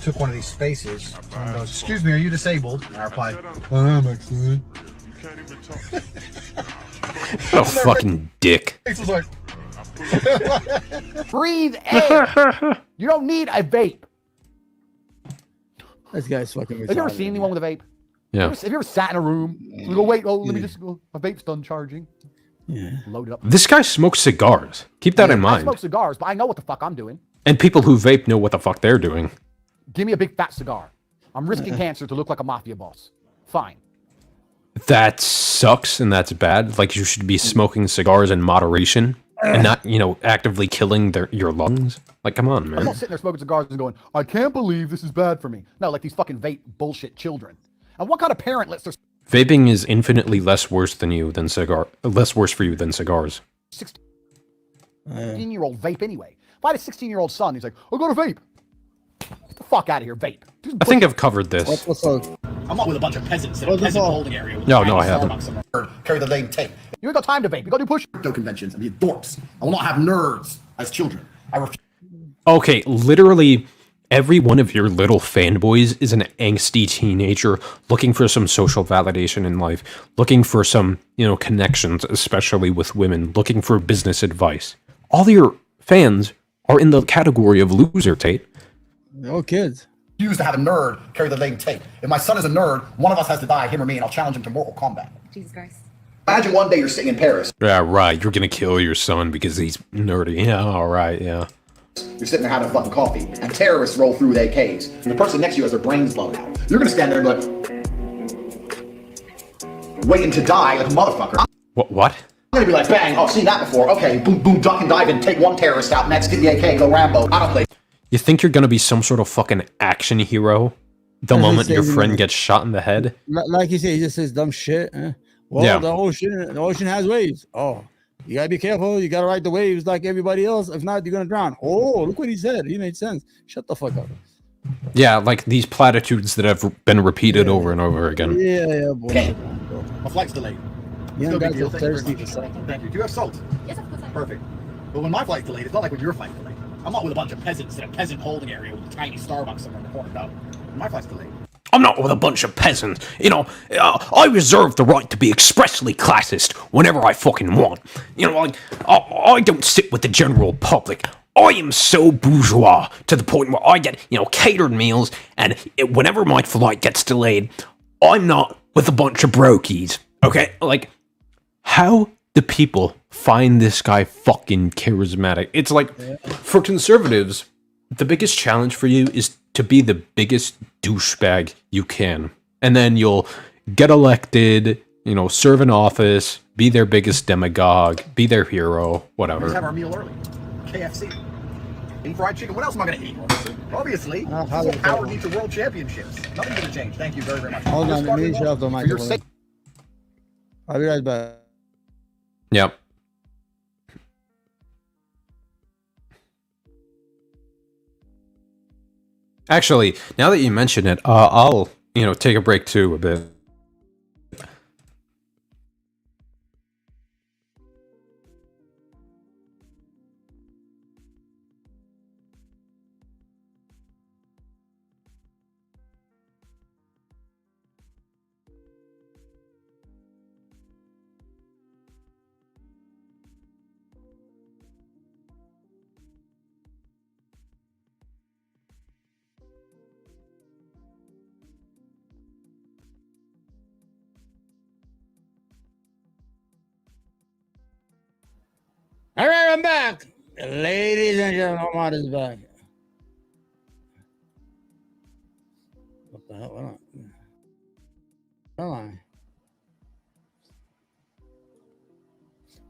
S8: took one of these spaces, someone goes, "Excuse me, are you disabled?" And I replied, "I'm actually."
S1: Oh, fucking dick.
S8: It was like,
S9: breathe air. You don't need a vape.
S2: This guy's fucking retarded.
S9: Have you ever seen anyone with a vape?
S1: Yeah.
S9: Have you ever sat in a room? You go, wait, let me just go. My vape's done charging.
S2: Yeah.
S9: Load it up.
S1: This guy smokes cigars. Keep that in
S9: I
S1: mind.
S9: smoke cigars, but I know what the fuck I'm doing.
S1: And people who vape know what the fuck they're doing.
S9: Give me a big fat cigar. I'm risking cancer to look like a mafia boss. Fine.
S1: That sucks and that's bad. Like, you should be smoking cigars in moderation and not, actively killing your lungs. Like, come on, man.
S9: I'm not sitting there smoking cigars and going, I can't believe this is bad for me. No, like these fucking vape bullshit children. And what kind of parent lets their
S1: Vaping is infinitely less worse for you than cigars.
S9: 16-year-old vape anyway. If I had a 16-year-old son, he's like, I got a vape. Get the fuck out of here, vape.
S1: I think I've covered this.
S8: I'm not with a bunch of peasants in a peasant holding area.
S1: No, I haven't.
S8: Carry the lane tape.
S9: You ain't got time to vape. You gotta do push.
S8: Crypto conventions and be dorks. I will not have nerds as children. I refuse.
S1: Okay, literally every one of your little fanboys is an angsty teenager looking for some social validation in life, looking for some, connections, especially with women, looking for business advice. All your fans are in the category of loser, Tate.
S2: They're all kids.
S8: Used to have a nerd carry the lane tape. If my son is a nerd, one of us has to die, him or me, and I'll challenge him to Mortal Kombat.
S4: Jesus Christ.
S8: Imagine one day you're sitting in Paris.
S1: Yeah, right. You're gonna kill your son because he's nerdy. Yeah, all right, yeah.
S8: You're sitting there having a fucking coffee, and terrorists roll through with AKs, and the person next to you has their brains blown out. You're gonna stand there and be like, waiting to die like a motherfucker.
S1: What?
S8: I'm gonna be like, bang, oh, I've seen that before. Okay, boom, boom, duck and dive and take one terrorist out, next get the AK, go Rambo. I don't play.
S1: You think you're gonna be some sort of fucking action hero the moment your friend gets shot in the head?
S2: Like you said, he just says dumb shit. Well,
S1: Yeah.
S2: the ocean has waves. Oh, you gotta be careful. You gotta ride the waves like everybody else. If not, you're gonna drown. Oh, look what he said. He made sense. Shut the fuck up.
S1: Yeah, like these platitudes that have been repeated over and over again.
S2: Yeah, boy.
S8: Okay. My flight's delayed.
S2: Young guys
S8: deal.
S2: are
S8: Thank you very
S2: thirsty
S8: much.
S2: for something.
S8: Thank you. Do you have salt?
S4: Yes, of course I do.
S8: Perfect. But when my flight's delayed, it's not like when your flight's delayed. I'm not with a bunch of peasants in a peasant holding area with a tiny Starbucks somewhere in the corner. No. My flight's delayed.
S1: I'm not with a bunch of peasants. I reserve the right to be expressly classist whenever I fucking want. I don't sit with the general public. I am so bourgeois to the point where I get, catered meals, and whenever my flight gets delayed, I'm not with a bunch of brokies. Okay? Like, how do people find this guy fucking charismatic? It's like, for conservatives, the biggest challenge for you is to be the biggest douchebag you can. And then you'll get elected, you know, serve in office, be their biggest demagogue, be their hero, whatever.
S9: Let's have our meal early. KFC. Eat fried chicken. What else am I going to eat? Obviously, power needs the world championships. Nothing's going to change. Thank you very, very much.
S2: Hold on, let me shut off the microphone. I'll be right back.
S1: Yep. Actually, now that you mention it, I'll, you know, take a break too a bit.
S2: All right, I'm back. Ladies and gentlemen, Omar is back. What the hell? Hold on. Hold on.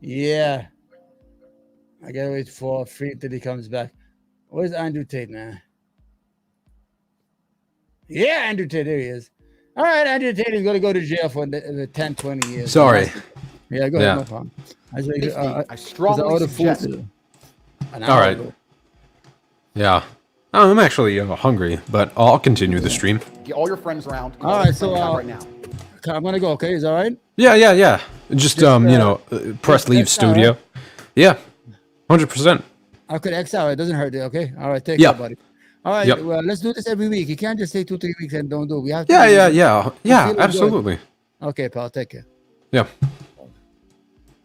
S2: Yeah. I gotta wait for free till he comes back. Where's Andrew Tate, man? Yeah, Andrew Tate, there he is. All right, Andrew Tate is going to go to jail for 10, 20 years.
S1: Sorry.
S2: Yeah, go ahead, no problem.
S9: I strongly suggest.
S1: All right. Yeah. Oh, I'm actually hungry, but I'll continue the stream.
S9: Get all your friends around.
S2: All right, so right now. I'm going to go, okay? Is that all right?
S1: Yeah. Just you know, press leave studio.
S2: Right?
S1: Yeah. 100%.
S2: I could X out. It doesn't hurt, okay? All right, take care, buddy. All right, well, let's do this every week. You can't just say 2-3 weeks and don't do it. We have to.
S1: Yeah, absolutely.
S2: Good. Okay, pal, take care.
S1: Yeah.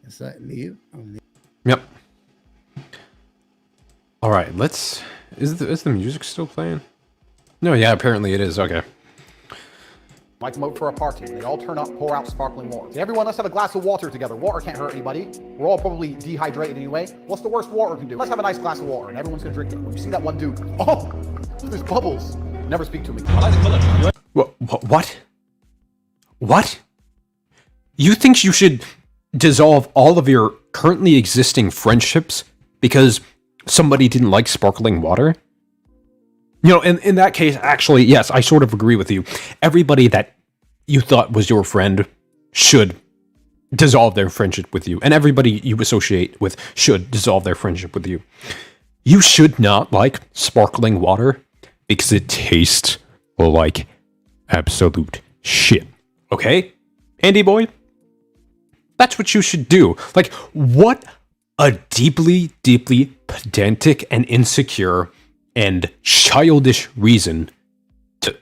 S2: Yes, I leave.
S1: Yep. All right, let's. Is the music still playing? No, yeah, apparently it is. Okay.
S9: Might smoke for a party. They all turn up, pour out sparkling water. Everyone, let's have a glass of water together. Water can't hurt anybody. We're all probably dehydrated anyway. What's the worst water can do? Let's have a nice glass of water, and everyone's gonna drink it. When you see that one dude, oh, there's bubbles. Never speak to me.
S1: What? What? You think you should dissolve all of your currently existing friendships because somebody didn't like sparkling water? You know, in that case, actually, yes, I sort of agree with you. Everybody that you thought was your friend should dissolve their friendship with you. And everybody you associate with should dissolve their friendship with you. You should not like sparkling water because it tastes like absolute shit. Okay? Andy boy? That's what you should do. Like, what a deeply, deeply pedantic and insecure and childish reason to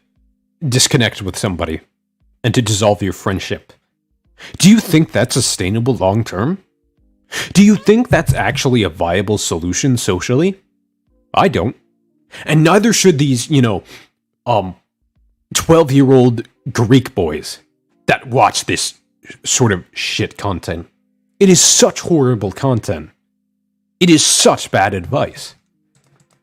S1: disconnect with somebody and to dissolve your friendship. Do you think that's sustainable long term? Do you think that's actually a viable solution socially? I don't. And neither should these, 12-year-old Greek boys that watch this sort of shit content. It is such horrible content. It is such bad advice.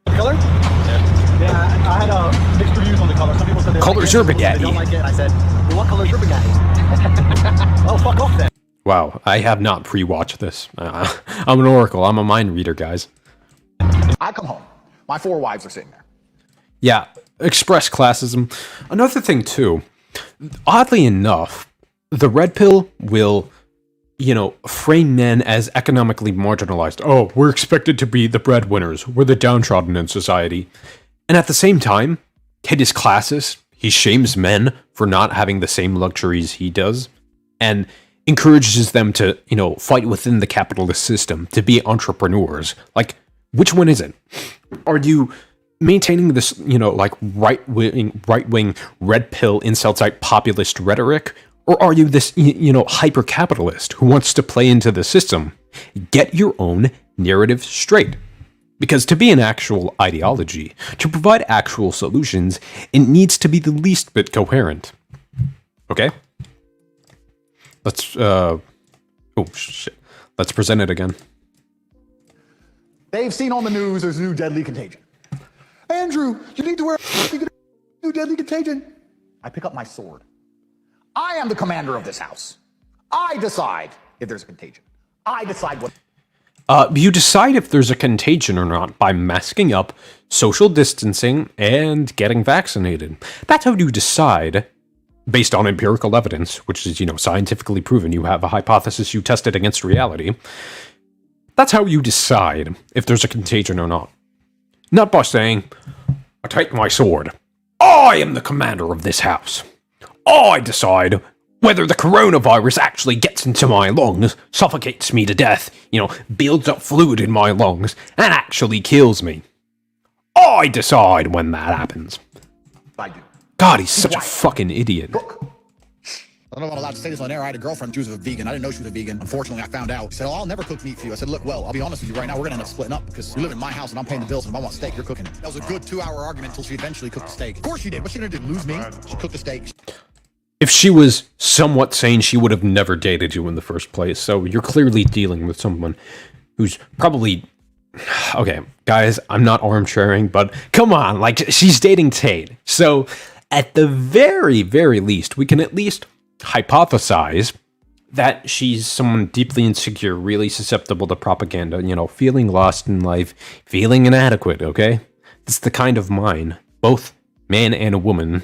S10: Color? Yeah, I had mixed reviews on the color. Some people said
S1: color's your Bugatti.
S10: They don't like it. I said, well, what color's your Bugatti? Well, fuck off then.
S1: Wow, I have not pre-watched this. I'm an oracle. I'm a mind reader, guys.
S9: I come home. My 4 wives are sitting there.
S1: Yeah, express classism. Another thing, too. Oddly enough, the red pill will, frame men as economically marginalized. Oh, we're expected to be the breadwinners. We're the downtrodden in society. And at the same time, it is classist. He shames men for not having the same luxuries he does. And encourages them to, fight within the capitalist system, to be entrepreneurs. Like, which one is it? Are you maintaining this, right-wing, red pill, incel-type populist rhetoric? Or are you this, hyper-capitalist who wants to play into the system? Get your own narrative straight. Because to be an actual ideology, to provide actual solutions, it needs to be the least bit coherent. Okay? Let's, Oh, shit. Let's present it again.
S9: They've seen on the news there's a new deadly contagion. Andrew, you need to wear a new deadly contagion. I pick up my sword. I am the commander of this house. I decide if there's a contagion. I decide what...
S1: You decide if there's a contagion or not by masking up, social distancing, and getting vaccinated. That's how you decide, based on empirical evidence, which is, scientifically proven. You have a hypothesis, you test it against reality. That's how you decide if there's a contagion or not. Not by saying, I take my sword. I am the commander of this house. I decide whether the coronavirus actually gets into my lungs, suffocates me to death, builds up fluid in my lungs, and actually kills me. I decide when that happens.
S9: I do.
S1: God, he's such a fucking idiot.
S9: I don't know if I'm allowed to say this on air. I had a girlfriend, she was a vegan. I didn't know she was a vegan. Unfortunately, I found out. She said, I'll never cook meat for you. I said, look, well, I'll be honest with you right now. We're going to end up splitting up because you live in my house and I'm paying the bills, and if I want steak, you're cooking it. That was a good 2-hour argument until she eventually cooked the steak. Of course she did. What's she going to do, lose me? She cooked the steak.
S1: If she was somewhat sane, she would have never dated you in the first place. So you're clearly dealing with someone who's probably... Okay, guys, I'm not armchairing, but come on, she's dating Tate. So at the very, very least, we can at least hypothesize that she's someone deeply insecure, really susceptible to propaganda, feeling lost in life, feeling inadequate, okay? It's the kind of mind, both man and a woman,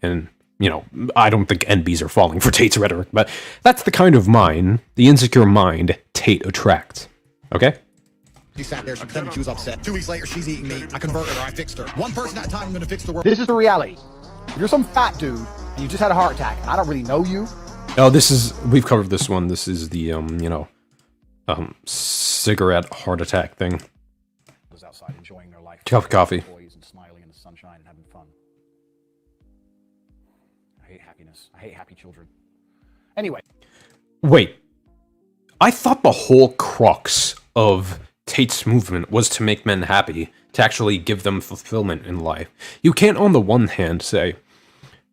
S1: and, I don't think NBs are falling for Tate's rhetoric, but that's the kind of mind, the insecure mind, Tate attracts, okay?
S9: She sat there, she pretended she was upset. 2 weeks later, she's eating meat. I converted her, I fixed her. One person at a time, I'm gonna fix the world. This is the reality. If you're some fat dude, and you just had a heart attack, and I don't really know you.
S1: Oh, we've covered this one. This is the, cigarette heart attack thing.
S9: Was outside enjoying their life.
S1: Cup of coffee.
S9: Toys and smiling in the sunshine and having fun. I hate happiness. I hate happy children. Anyway.
S1: Wait. I thought the whole crux of Tate's movement was to make men happy, to actually give them fulfillment in life. You can't, on the one hand, say,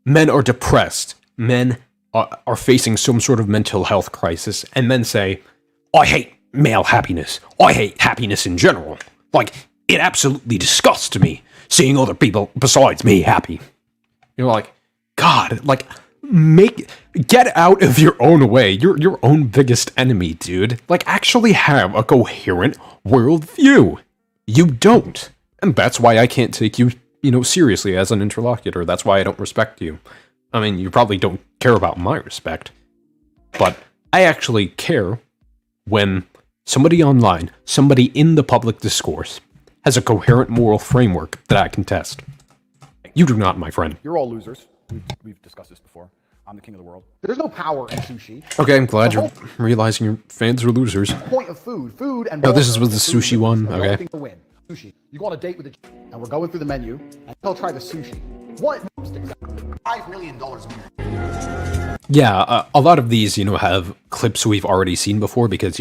S1: men are depressed, men are facing some sort of mental health crisis, and then say, I hate male happiness. I hate happiness in general. It absolutely disgusts me seeing other people besides me happy. You're like, God, get out of your own way. You're your own biggest enemy, dude. Actually have a coherent worldview. You don't. And that's why I can't take you, seriously as an interlocutor. That's why I don't respect you. I mean, you probably don't care about my respect. But I actually care when somebody online, somebody in the public discourse, has a coherent moral framework that I can test. You do not, my friend.
S9: You're all losers. We've discussed this before. I'm the king of the world. There's no power in sushi.
S1: Okay, I'm glad you're realizing your fans are losers.
S9: Point of food and...
S1: Oh, this was the sushi one? Okay.
S9: Sushi. You go on a date with a... And we're going through the menu, and he'll try the sushi. What? $5 million a year.
S1: Yeah, a lot of these, have clips we've already seen before because,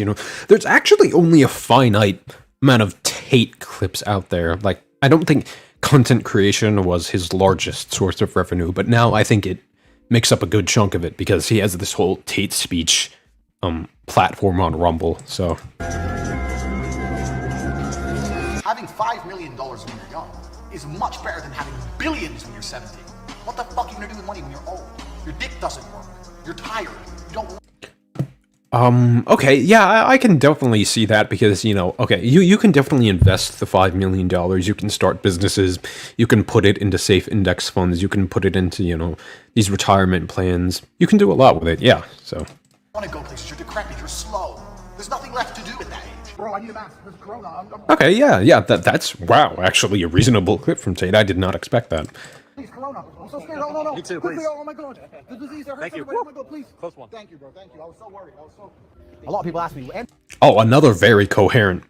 S1: there's actually only a finite amount of Tate clips out there. I don't think content creation was his largest source of revenue, but now I think it makes up a good chunk of it because he has this whole Tate speech platform on Rumble, so...
S8: Having $5 million when you're young is much better than having billions when you're 70. What the fuck are you gonna do with money when you're old? Your dick doesn't work. You're tired. You don't...
S1: Okay, yeah, I can definitely see that because, okay, you can definitely invest the $5 million, you can start businesses, you can put it into safe index funds, you can put it into, these retirement plans, you can do a lot with it, yeah, so.
S8: You wanna go places, you're decrepit, you're slow. There's nothing left to do at that age. Bro, I need a mask, there's corona.
S1: Okay, yeah, that's, wow, actually a reasonable clip from Tate, I did not expect that.
S8: Please, corona. I'm so scared. No.
S10: Me too,
S8: Quickly,
S10: please.
S8: oh my god. The disease that hurts
S10: Thank you.
S8: everybody. Oh my god, please.
S10: Close one.
S8: Thank you, bro. Thank you. I was so worried.
S9: A lot of people ask me...
S1: Oh, another very coherent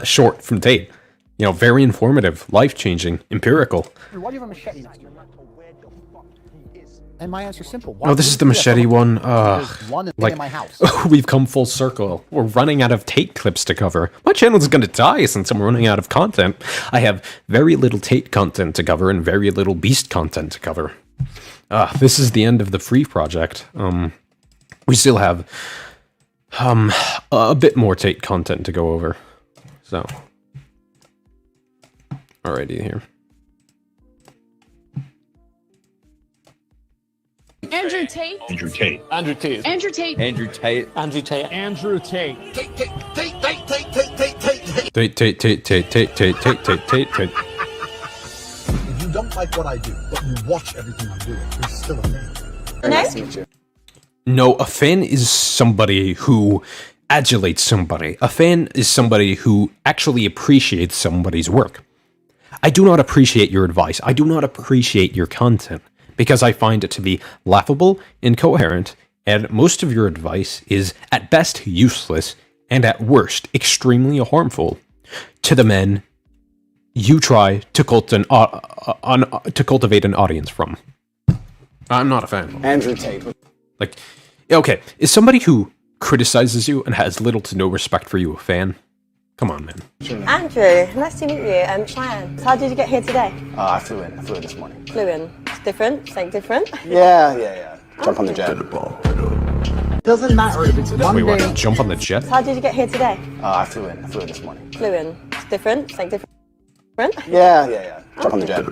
S1: short from Tate. Very informative, life-changing, empirical.
S9: Why do you have a machete next to you? And my answer's simple.
S1: Oh, this is the machete one.
S9: There's one in my house.
S1: We've come full circle. We're running out of Tate clips to cover. My channel's gonna die since I'm running out of content. I have very little Tate content to cover and very little Beast content to cover. This is the end of the free project. We still have A bit more Tate content to go over. So, alrighty here.
S11: Andrew Tate.
S12: Andrew Tate.
S11: Andrew Tate.
S12: Andrew Tate.
S11: Andrew Tate.
S12: Andrew Tate.
S11: Andrew Tate.
S1: Tate.
S8: If you don't like what I do, but you watch everything I'm doing, you're still a fan.
S12: Nice to meet you.
S1: No, a fan is somebody who adulates somebody. A fan is somebody who actually appreciates somebody's work. I do not appreciate your advice. I do not appreciate your content because I find it to be laughable, incoherent, and most of your advice is at best useless and at worst extremely harmful to the men you try to cultivate an audience from. I'm not a fan.
S12: Andrew Tate.
S1: Like, okay, is somebody who criticizes you and has little to no respect for you a fan? Come on, man.
S13: Andrew, nice to meet you. Cheyenne, how did you get here today?
S12: I flew in this morning.
S13: Flew in. It's different? Something different?
S12: Yeah. Jump on the jet.
S9: Doesn't matter if it's one
S1: Wait, what?
S9: day.
S1: Jump on the jet?
S13: How did you get here today?
S12: I flew in this morning.
S13: Flew in. It's different? Something different?
S12: Yeah. Jump on the jet.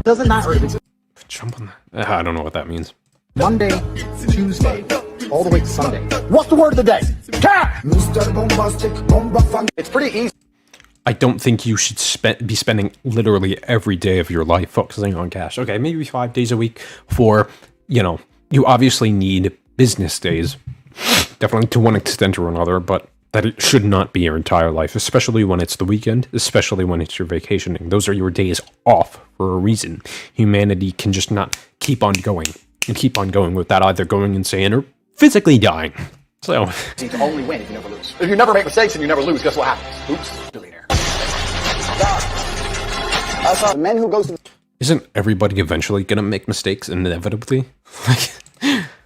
S9: Doesn't matter if it's
S1: Jump on the... I don't know what that means.
S9: Monday, Tuesday, all the way to Sunday. What's the word of the day? Cat! It's pretty easy.
S1: I don't think you should be spending literally every day of your life focusing on cash. Okay, maybe 5 days a week for, you know, you obviously need business days. Definitely to one extent or another, but that it should not be your entire life, especially when it's the weekend, especially when it's your vacationing. Those are your days off for a reason. Humanity can just not keep on going and keep on going without either going insane or physically dying. So,
S9: You can only win if you never lose. If you never make mistakes and you never lose, guess what happens? Oops, billionaire. The men who goes to
S1: isn't everybody eventually gonna make mistakes inevitably? Like,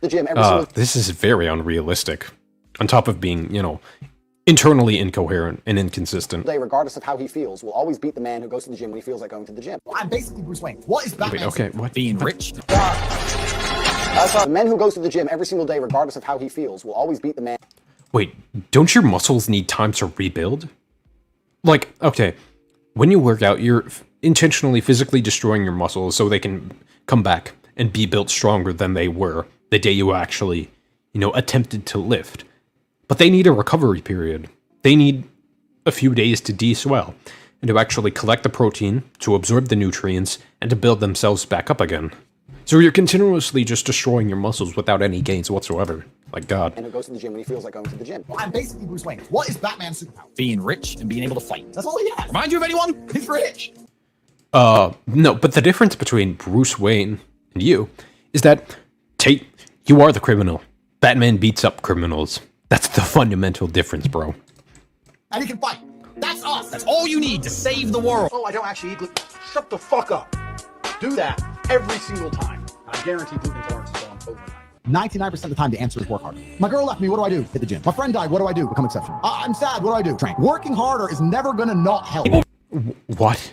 S9: the gym every single
S1: this is very unrealistic. On top of being, you know, internally incoherent and inconsistent.
S9: day, regardless of how he feels, will always beat the man who goes to the gym when he feels like going to the gym. I'm basically Bruce Wayne. What is Batman?
S1: Wait, okay, what?
S12: Being rich.
S9: The man who goes to the gym every single day, regardless of how he feels, will always beat the man.
S1: Wait, don't your muscles need time to rebuild? Like, okay, when you work out, you're intentionally physically destroying your muscles so they can come back and be built stronger than they were the day you actually, you know, attempted to lift. But they need a recovery period. They need a few days to de-swell and to actually collect the protein, to absorb the nutrients, and to build themselves back up again. So you're continuously just destroying your muscles without any gains whatsoever. Like God.
S9: And who goes to the gym when he feels like going to the gym. I'm basically Bruce Wayne. What is Batman's superpower?
S12: Being rich and being able to fight.
S9: That's all he has.
S12: Remind you of anyone?
S9: He's rich.
S1: No, but the difference between Bruce Wayne and you is that, Tate, you are the criminal. Batman beats up criminals. That's the fundamental difference, bro.
S9: And he can fight. That's us.
S12: That's all you need to save the world.
S8: Oh, I don't actually eat. Shut the fuck up. Do that every single time. I guarantee gluten intolerance is gone overnight.
S9: 99% of the time, the answer is work harder. My girl left me. What do I do? Hit the gym. My friend died. What do I do? Become exceptional. I'm sad. What do I do? Train. Working harder is never gonna not help.
S1: What?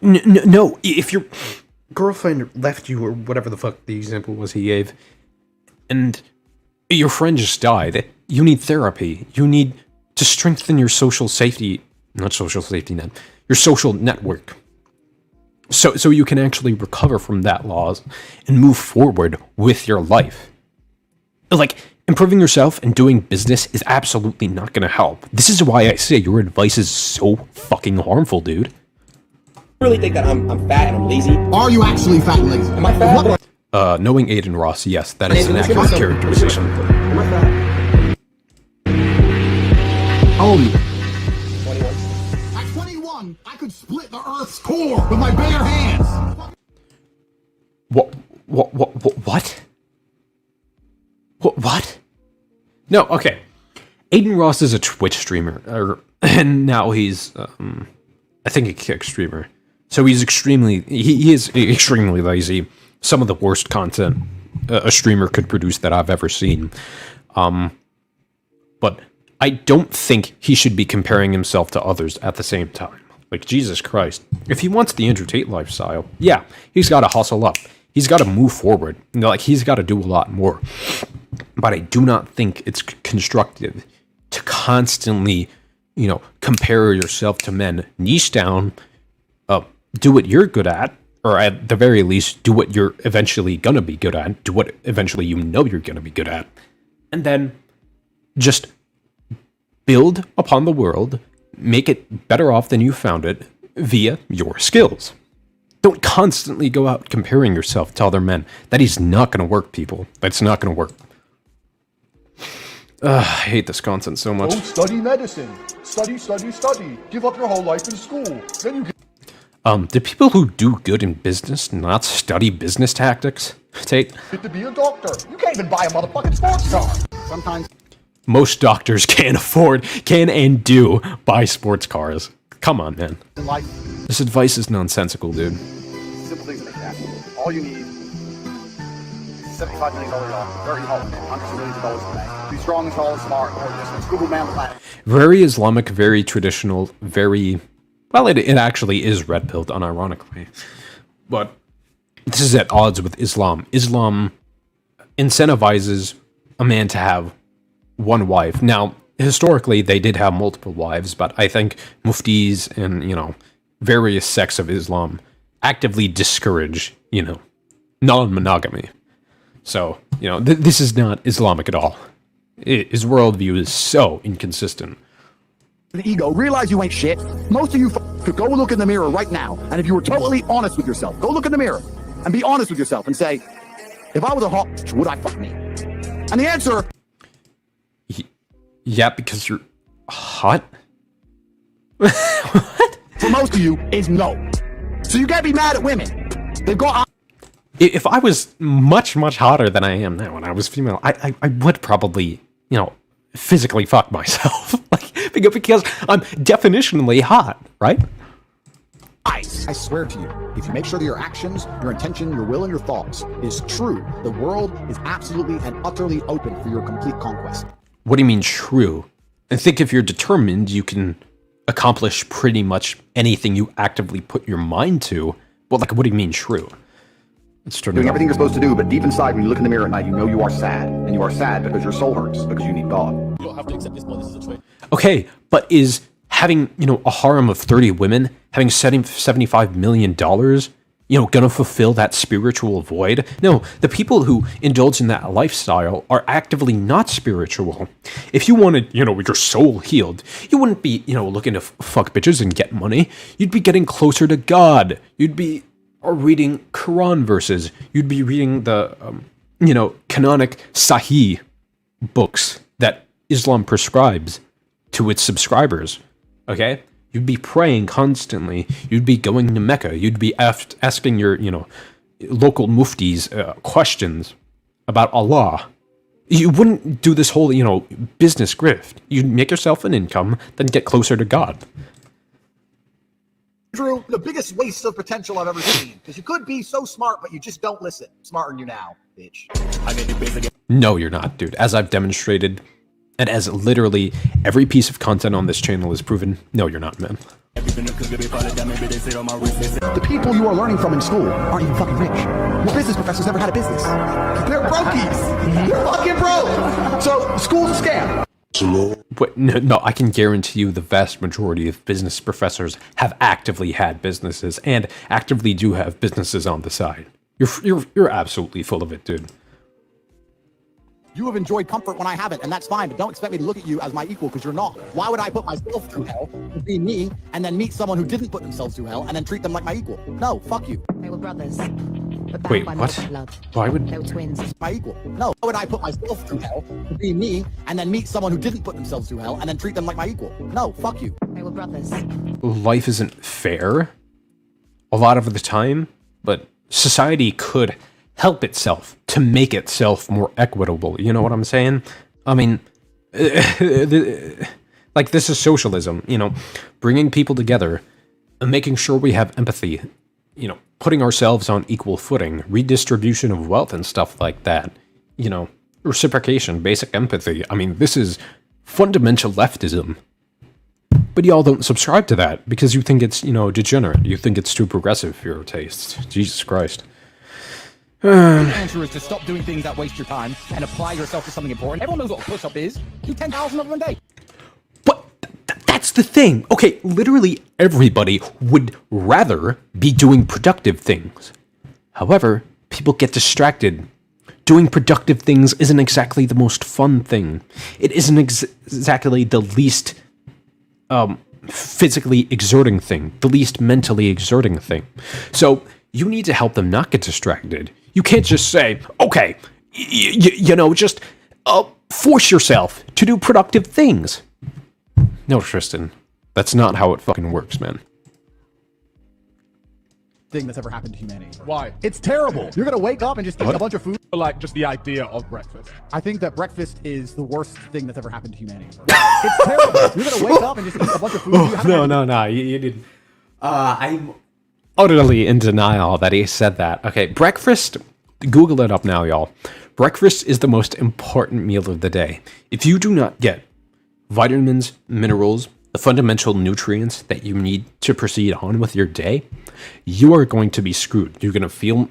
S1: No, if your girlfriend left you or whatever the fuck the example was he gave, and your friend just died, you need therapy. You need to strengthen your social safety, not social safety net, your social network. So you can actually recover from that loss and move forward with your life. Like, improving yourself and doing business is absolutely not going to help. This is why I say your advice is so fucking harmful, dude.
S14: I really think that I'm fat and I'm lazy.
S9: Are you actually fat and lazy?
S14: Am I fat?
S1: Knowing Aiden Ross, yes, that is an accurate characterization.
S14: Am I fat?
S9: How old are you?
S14: 21.
S9: At 21, I could split the Earth's core with my bare hands.
S1: What? What? No, okay. Aiden Ross is a Twitch streamer, and now he's, I think a Kick streamer. So he is extremely lazy. Some of the worst content a streamer could produce that I've ever seen. But I don't think he should be comparing himself to others at the same time. Like, Jesus Christ. If he wants the Andrew Tate lifestyle, yeah, he's got to hustle up. He's got to move forward. You know, like, he's got to do a lot more. but I do not think it's constructive to constantly, compare yourself to men. Niche down, do what you're good at, or at the very least, do what you're eventually gonna be good at, do what eventually you're gonna be good at, and then just build upon the world, make it better off than you found it via your skills. Don't constantly go out comparing yourself to other men. That is not gonna work, people. That's not gonna work. I hate this content so much.
S15: Don't study medicine. Study, study, study. Give up your whole life in school. Then you can...
S1: Do people who do good in business not study business tactics? Tate?
S15: Get to be a doctor. You can't even buy a motherfucking sports car.
S8: Sometimes
S1: most doctors can and do buy sports cars. Come on, man.
S8: in life,
S1: This advice is nonsensical, dude.
S8: simple things to make happen. All you need is $75 million yacht, very hard, hundreds of millions of dollars in the bank. Be strong and tall and smart, or just Google man the planet.
S1: Very Islamic, very traditional, very... Well, it actually is red-pilled, unironically. But this is at odds with Islam. Islam incentivizes a man to have one wife. Now, historically, they did have multiple wives, but I think muftis and, various sects of Islam actively discourage, non-monogamy. So, this is not Islamic at all. His worldview is so inconsistent.
S9: The ego, realize you ain't shit. Most of you could go look in the mirror right now, and if you were totally honest with yourself, go look in the mirror and be honest with yourself and say, if I was a hot bitch, would I fuck me? And the answer...
S1: Yeah, because you're hot?
S9: What? For most of you, is no. So you can't be mad at women. They've got...
S1: If I was much, much hotter than I am now when I was female, I would probably, physically fuck myself. Because I'm definitionally hot, right?
S9: I swear to you, if you make sure that your actions, your intention, your will, and your thoughts is true, the world is absolutely and utterly open for your complete conquest.
S1: What do you mean true? I think if you're determined, you can accomplish pretty much anything you actively put your mind to. Well, what do you mean true? It's
S9: Doing everything you're supposed to do, but deep inside, when you look in the mirror at night, you know you are sad. And you are sad because your soul hurts, because you need God. You don't have to accept this, but this is a choice.
S1: Okay, but is having, a harem of 30 women, having $75 million, gonna fulfill that spiritual void? No, the people who indulge in that lifestyle are actively not spiritual. If you wanted, your soul healed, you wouldn't be, looking to fuck bitches and get money. You'd be getting closer to God. You'd be reading Quran verses. You'd be reading the, canonic Sahih books that Islam prescribes to its subscribers, okay? You'd be praying constantly. You'd be going to Mecca. You'd be asking your, local muftis questions about Allah. You wouldn't do this whole, business grift. You'd make yourself an income, then get closer to God.
S8: Drew, the biggest waste of potential I've ever seen. Because you could be so smart, but you just don't listen. Smarter than you now, bitch.
S1: No, you're not, dude. As I've demonstrated, and as literally every piece of content on this channel is proven, no, you're not, man.
S9: The people you are learning from in school aren't even fucking rich. Your business professors never had a business. They're brokies. They're fucking broke. So school's a scam.
S1: But no, I can guarantee you the vast majority of business professors have actively had businesses and actively do have businesses on the side. You're absolutely full of it, dude.
S9: You have enjoyed comfort when I haven't, and that's fine, but don't expect me to look at you as my equal, because you're not. Why would I put myself through hell to be me, and then meet someone who didn't put themselves through hell, and then treat them like my equal? No, fuck you.
S6: They were brothers.
S1: Wait, what? Why would...
S6: They were twins.
S9: My equal. No, why would I put myself through hell to be me, and then meet someone who didn't put themselves through hell, and then treat them like my equal? No, fuck you.
S6: They were brothers.
S1: Life isn't fair a lot of the time, but society could help itself to make itself more equitable. You know what I'm saying? I mean, like, this is socialism, bringing people together and making sure we have empathy, putting ourselves on equal footing, redistribution of wealth and stuff like that, reciprocation, basic empathy. I mean, this is fundamental leftism. But y'all don't subscribe to that because you think it's, degenerate. You think it's too progressive for your tastes. Jesus Christ.
S12: The answer is to stop doing things that waste your time and apply yourself to something important. Everyone knows what a push-up is. Do 10,000 of them a day.
S1: But that's the thing. Okay, literally everybody would rather be doing productive things. However, people get distracted. Doing productive things isn't exactly the most fun thing. It isn't exactly the least physically exerting thing, the least mentally exerting thing. So you need to help them not get distracted. You can't just say, okay, you know, just force yourself to do productive things. No, Tristan, that's not how it fucking works, man.
S9: Thing that's ever happened to humanity.
S10: Why?
S9: It's terrible. You're gonna wake up and just eat a bunch of food.
S10: Like just the idea of breakfast.
S9: I think that breakfast is the worst thing that's ever happened to humanity. It's terrible. You're gonna wake up and just eat a bunch of food.
S1: No, you didn't. I'm utterly in denial that he said that. Okay, breakfast, Google it up now, y'all. Breakfast is the most important meal of the day. If you do not get vitamins, minerals, the fundamental nutrients that you need to proceed on with your day, you are going to be screwed. You're going to feel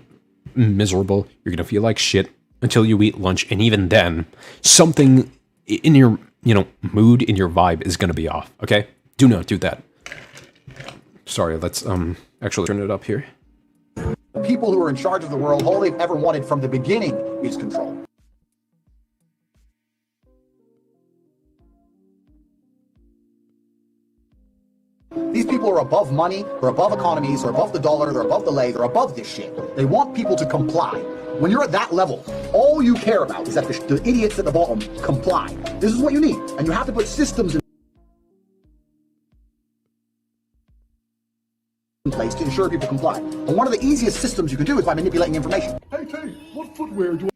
S1: miserable. You're going to feel like shit until you eat lunch. And even then, something in your, mood, in your vibe is going to be off. Okay? Do not do that. Sorry, let's actually turn it up here.
S9: The people who are in charge of the world, all they've ever wanted from the beginning is control. These people are above money, they're above economies, they're above the dollar, they're above the lei, they're above this shit. They want people to comply. When you're at that level, all you care about is that the idiots at the bottom comply. This is what you need, and you have to put systems in place to ensure people comply. And one of the easiest systems you can do is by manipulating information.
S15: Hey, what footwear do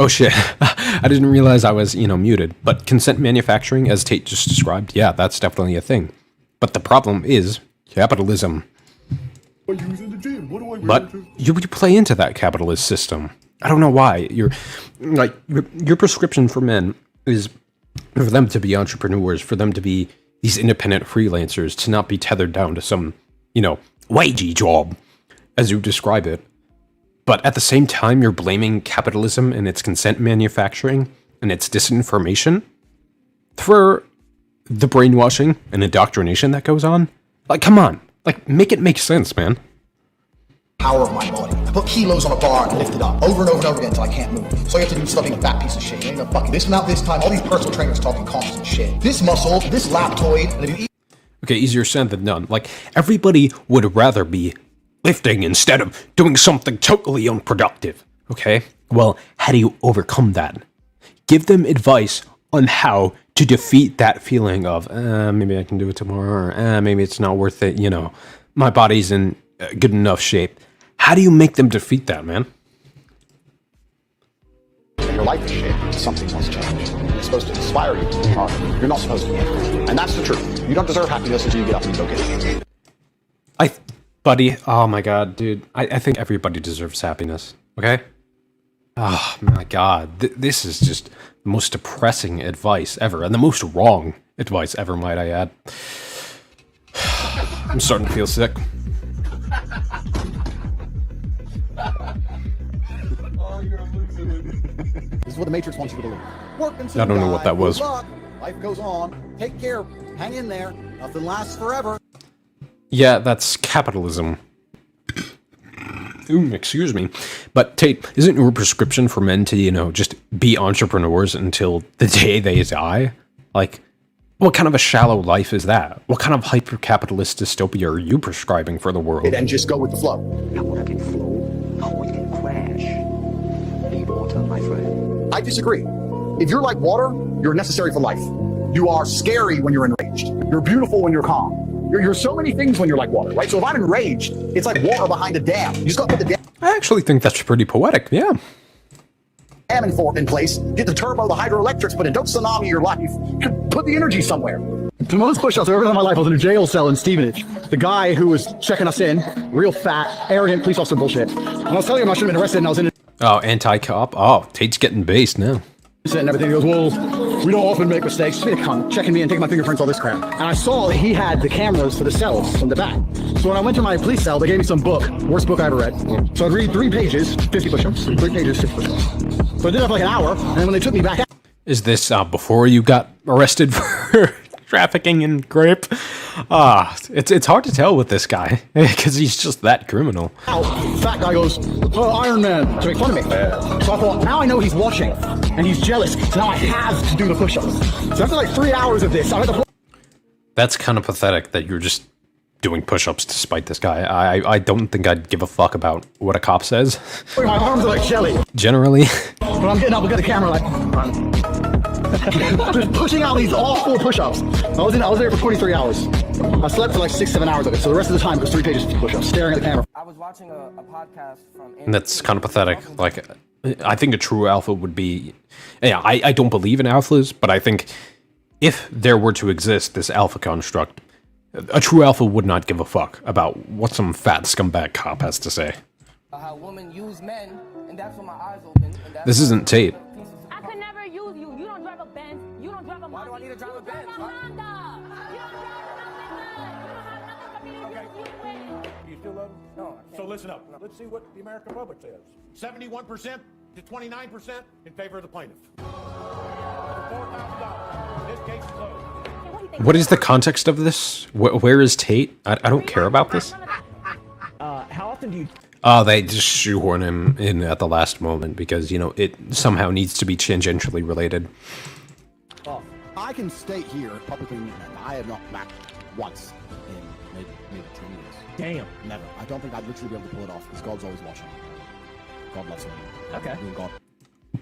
S1: Oh shit, I didn't realize I was, muted. But consent manufacturing, as Tate just described, yeah, that's definitely a thing. But the problem is capitalism.
S15: I use in the gym? What do I
S1: But you play into that capitalist system. I don't know why. Your prescription for men is for them to be entrepreneurs, for them to be these independent freelancers, to not be tethered down to some, wagey job, as you describe it. But at the same time, you're blaming capitalism and its consent manufacturing and its disinformation for the brainwashing and indoctrination that goes on. Like, come on. Like, make it make sense, man.
S8: Power of my body. I put kilos on a bar and lift it up over and over and over again until I can't move. So you have to do something, a fat piece of shit. You ain't no fucking this amount this time. All these personal trainers talking constant shit. This muscle, this laptoid, and if you eat.
S1: Okay, easier said than done. Like, everybody would rather be lifting instead of doing something totally unproductive. Okay? Well, how do you overcome that? Give them advice on how to defeat that feeling of, maybe I can do it tomorrow, or maybe it's not worth it, my body's in good enough shape. How do you make them defeat that, man?
S9: Your life is shit. Something must change. It's supposed to inspire you. You're not supposed to be angry. And that's the truth. You don't deserve happiness until you get up and go get it.
S1: Buddy, oh my god, dude. I think everybody deserves happiness, okay? Oh my god, this is just the most depressing advice ever, and the most wrong advice ever, might I add. I'm starting to feel sick.
S9: This is what the Matrix wants you to believe. Work until
S1: I don't know what that was.
S9: Good luck. Life goes on. Take care. Hang in there. Nothing lasts forever.
S1: Yeah, that's capitalism. Ooh, excuse me. But Tate, isn't your prescription for men to, just be entrepreneurs until the day they die? Like, what kind of a shallow life is that? What kind of hyper-capitalist dystopia are you prescribing for the world?
S9: And just go with the flow.
S16: Now what I can flow, how I can crash. Be water, my friend.
S9: I disagree. If you're like water, you're necessary for life. You are scary when you're enraged. You're beautiful when you're calm. You're so many things when you're like water, right? So if I'm enraged, it's like water behind a dam. You just got to put the dam.
S1: I actually think that's pretty poetic, yeah.
S9: Dam in place, get the turbo, the hydroelectrics, but don't tsunami your life. Put the energy somewhere. The most push-ups I've ever done in my life, I was in a jail cell in Stevenage. The guy who was checking us in, real fat, arrogant police officer bullshit. And I was telling him I should have been arrested and I was in it.
S1: Oh, anti-cop? Oh, Tate's getting based now.
S9: And everything. He goes, well, We don't often make mistakes. Just be a cunt, checking me and taking my fingerprints, all this crap. And I saw that he had the cameras for the cells from the back. So when I went to my police cell, they gave me some book, worst book I ever read. So I'd read 3 pages, 50 push-ups, 3 pages, 50 push-ups. So I did it for like an hour, and then when they took me back out.
S1: Is this before you got arrested for trafficking and grape? It's hard to tell with this guy because he's just that criminal.
S9: The fat guy goes, "Oh, Iron Man," to make fun of me. So I thought, now I know he's watching and he's jealous. So now I have to do the push-ups. So after like 3 hours of this, I had to.
S1: That's kind of pathetic that you're just doing push-ups to spite this guy. I don't think I'd give a fuck about what a cop says.
S9: My arms are like jelly.
S1: Generally.
S9: But I'm getting up, look at the camera like, just pushing out these awful push-ups. I was there for 23 hours. I slept for like 6-7 hours of it. So the rest of the time it was 3 pages of push-ups, staring at the camera.
S17: I was watching a podcast from...
S1: That's kind of pathetic. Like, I think a true alpha would be... Yeah, I don't believe in alphas, but I think if there were to exist this alpha construct, a true alpha would not give a fuck about what some fat scumbag cop has to say.
S17: How women use men, and that's when my eyes open.
S1: This isn't Tate.
S11: I could never use you. You don't drive a Benz. You don't drive a Honda. Why do I need to drive a Benz?
S18: Do you still love him? No. So listen up. Let's see what the American public says. 71% to 29% in favor of the plaintiff. For $4,000. This case is closed.
S1: What is the context of this? Where is Tate? I don't care about this.
S17: How often do you...
S1: They just shoehorn him in at the last moment because, you know, it somehow needs to be tangentially related.
S9: Well, I can state here publicly, I have not backed once in maybe 10 years.
S17: Damn.
S9: Never. I don't think I'd literally be able to pull it off because God's always watching. God loves me.
S17: Okay.
S9: God.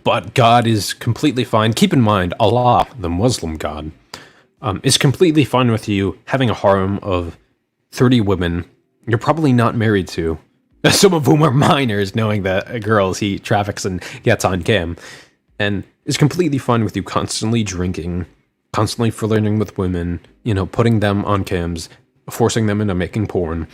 S1: But God is completely fine. Keep in mind, Allah, the Muslim God, is completely fine with you having a harem of 30 women you're probably not married to. Some of whom are minors, knowing that girls he traffics and gets on cam. And is completely fine with you constantly drinking, constantly flirting with women, you know, putting them on cams, forcing them into making porn.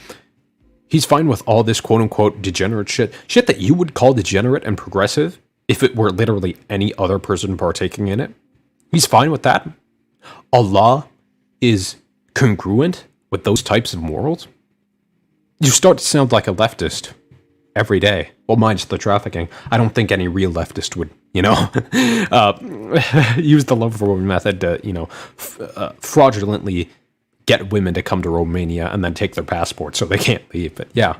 S1: He's fine with all this quote-unquote degenerate shit. Shit that you would call degenerate and progressive if it were literally any other person partaking in it. He's fine with that. Allah is congruent with those types of morals. You start to sound like a leftist every day. Well, minus the trafficking. I don't think any real leftist would, you know, use the love for women method to, you know, fraudulently get women to come to Romania and then take their passport so they can't leave. But yeah.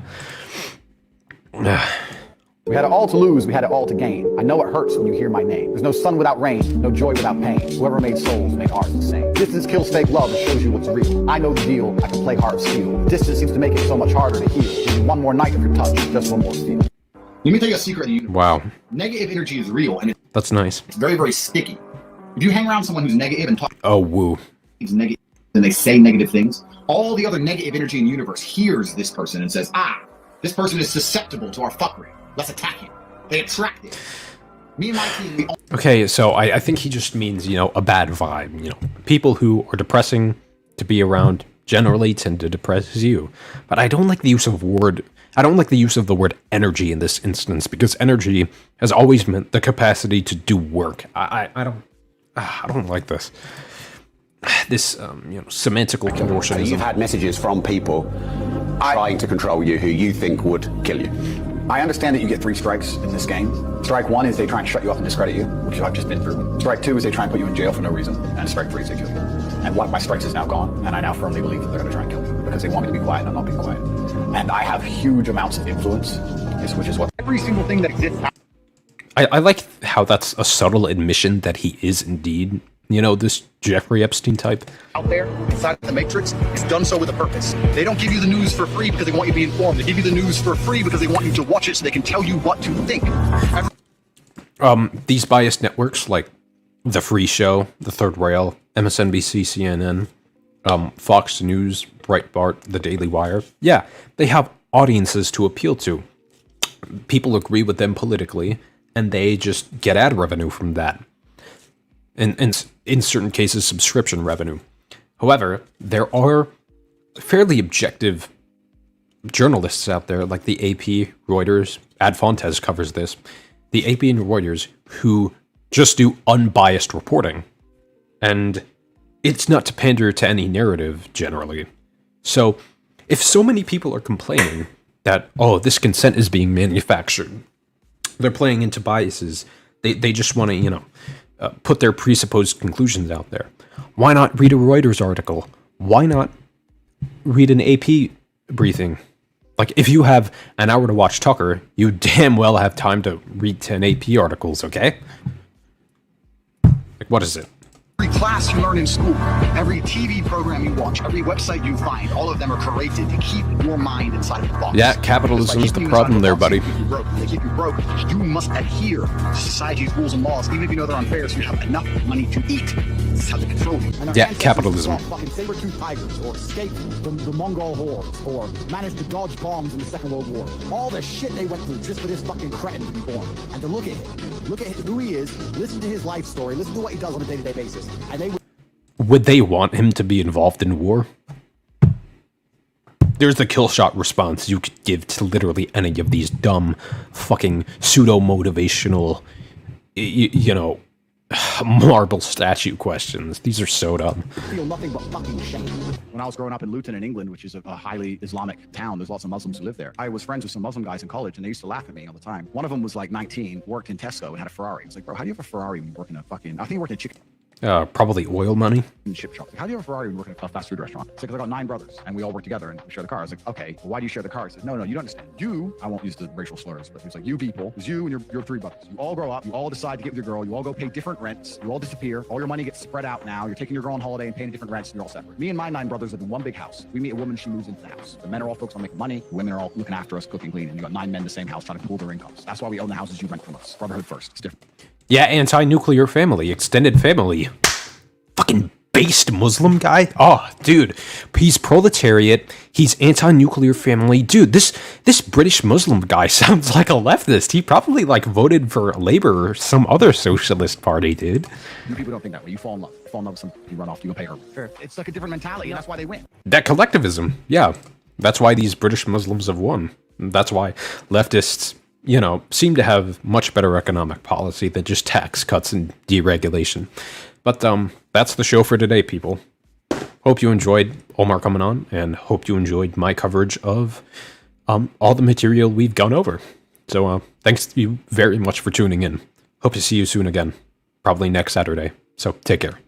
S9: We had it all to lose, we had it all to gain. I know it hurts when you hear my name. There's no sun without rain, no joy without pain. Whoever made souls made hearts the same. Distance kills fake love and shows you what's real. I know the deal, I can play hard steel. Distance seems to make it so much harder to heal. Give me one more night of your touch, just one more feel.
S19: Let me tell you a secret.
S1: Wow.
S19: Negative energy is real, and
S1: that's nice.
S19: It's very, very sticky. If you hang around someone who's negative and talk
S1: woo.
S19: Negative, and they say negative things, all the other negative energy in the universe hears this person and says, this person is susceptible to our fuckery. Let's attack him. They attract it. Me and my team,
S1: okay, so I think he just means, you know, a bad vibe. You know, people who are depressing to be around generally tend to depress you. But I don't like the use of the word energy in this instance because energy has always meant the capacity to do work. I don't like this. This you know, semantical contortionism.
S20: You've had messages from people trying to control you who you think would kill you.
S9: I understand that you get 3 strikes in this game. Strike 1 is they try and shut you up and discredit you, which I've just been through. Strike 2 is they try and put you in jail for no reason. And strike 3 is they kill you. And one of my strikes is now gone, and I now firmly believe that they're going to try and kill me because they want me to be quiet and I'm not being quiet. And I have huge amounts of influence, which is what every single thing that exists.
S1: I like how that's a subtle admission that he is indeed, you know, this Jeffrey Epstein type.
S9: Out there, inside the Matrix, is done so with a purpose. They don't give you the news for free because they want you to be informed. They give you the news for free because they want you to watch it so they can tell you what to think.
S1: These biased networks like The Free Show, The Third Rail, MSNBC, CNN, Fox News, Breitbart, The Daily Wire, yeah, they have audiences to appeal to. People agree with them politically, and they just get ad revenue from that. And in certain cases, subscription revenue. However, there are fairly objective journalists out there, like the AP, Reuters, Ad Fontes covers this, the AP and Reuters, who just do unbiased reporting. And it's not to pander to any narrative, generally. So, if so many people are complaining that, oh, this consent is being manufactured, they're playing into biases, they just want to, put their presupposed conclusions out there. Why not read a Reuters article? Why not read an AP briefing? Like, if you have an hour to watch Tucker, you damn well have time to read 10 AP articles, okay? Like, what is it?
S19: Every class you learn in school, every TV program you watch, every website you find, all of them are created to keep your mind inside of a box.
S1: Yeah, capitalism is the problem there, buddy.
S19: They keep you broke. You must adhere to society's rules and laws, even if you know they're unfair, so you have enough money to eat. This is how they control you.
S1: Yeah, capitalism.
S9: Fucking saber-toothed tigers, or escaped the Mongol hordes, or managed to dodge bombs in the Second World War. All the shit they went through just for this fucking cretin to be born. And to look at him. Look at who he is, listen to his life story, listen to what he does on a day-to-day basis. And
S1: would they want him to be involved in war? There's the kill shot response you could give to literally any of these dumb, fucking pseudo-motivational, marble statue questions. These are so dumb.
S9: Feel nothing but fucking shame. When I was growing up in Luton in England, which is a highly Islamic town, there's lots of Muslims who live there. I was friends with some Muslim guys in college, and they used to laugh at me all the time. One of them was like 19, worked in Tesco, and had a Ferrari. It's like, bro, how do you have a Ferrari when you work in a fucking... I think he worked in chicken...
S1: Probably oil money.
S9: Chip shop. How do you have a Ferrari when you work in a fast food restaurant? It's like, I got 9 brothers, and we all work together and we share the car. I was like, okay, well, why do you share the car? He says, no, you don't understand. You, I won't use the racial slurs, but he's like, you people, it's you and your 3 brothers. You all grow up, you all decide to get with your girl, you all go pay different rents, you all disappear, all your money gets spread out now, you're taking your girl on holiday and paying different rents, and you're all separate. Me and my 9 brothers live in one big house. We meet a woman, she moves into the house. The men are all focused on making money, the women are all looking after us, cooking, cleaning. You got 9 men in the same house trying to pool their incomes. That's why we own the houses you rent from us. Brotherhood first. It's different.
S1: Yeah, anti-nuclear family, extended family. Fucking based Muslim guy? Oh, dude. He's proletariat. He's anti-nuclear family. Dude, this British Muslim guy sounds like a leftist. He probably, voted for Labour or some other socialist party, dude.
S9: You people don't think that way. You fall in love. You fall in love with some, you run off, you go pay her. Sure. It's like a different mentality, and that's why they win.
S1: That collectivism, yeah. That's why these British Muslims have won. That's why leftists, seem to have much better economic policy than just tax cuts and deregulation. But that's the show for today, people. Hope you enjoyed Omar coming on, and hope you enjoyed my coverage of all the material we've gone over. So thanks to you very much for tuning in. Hope to see you soon again, probably next Saturday. So take care.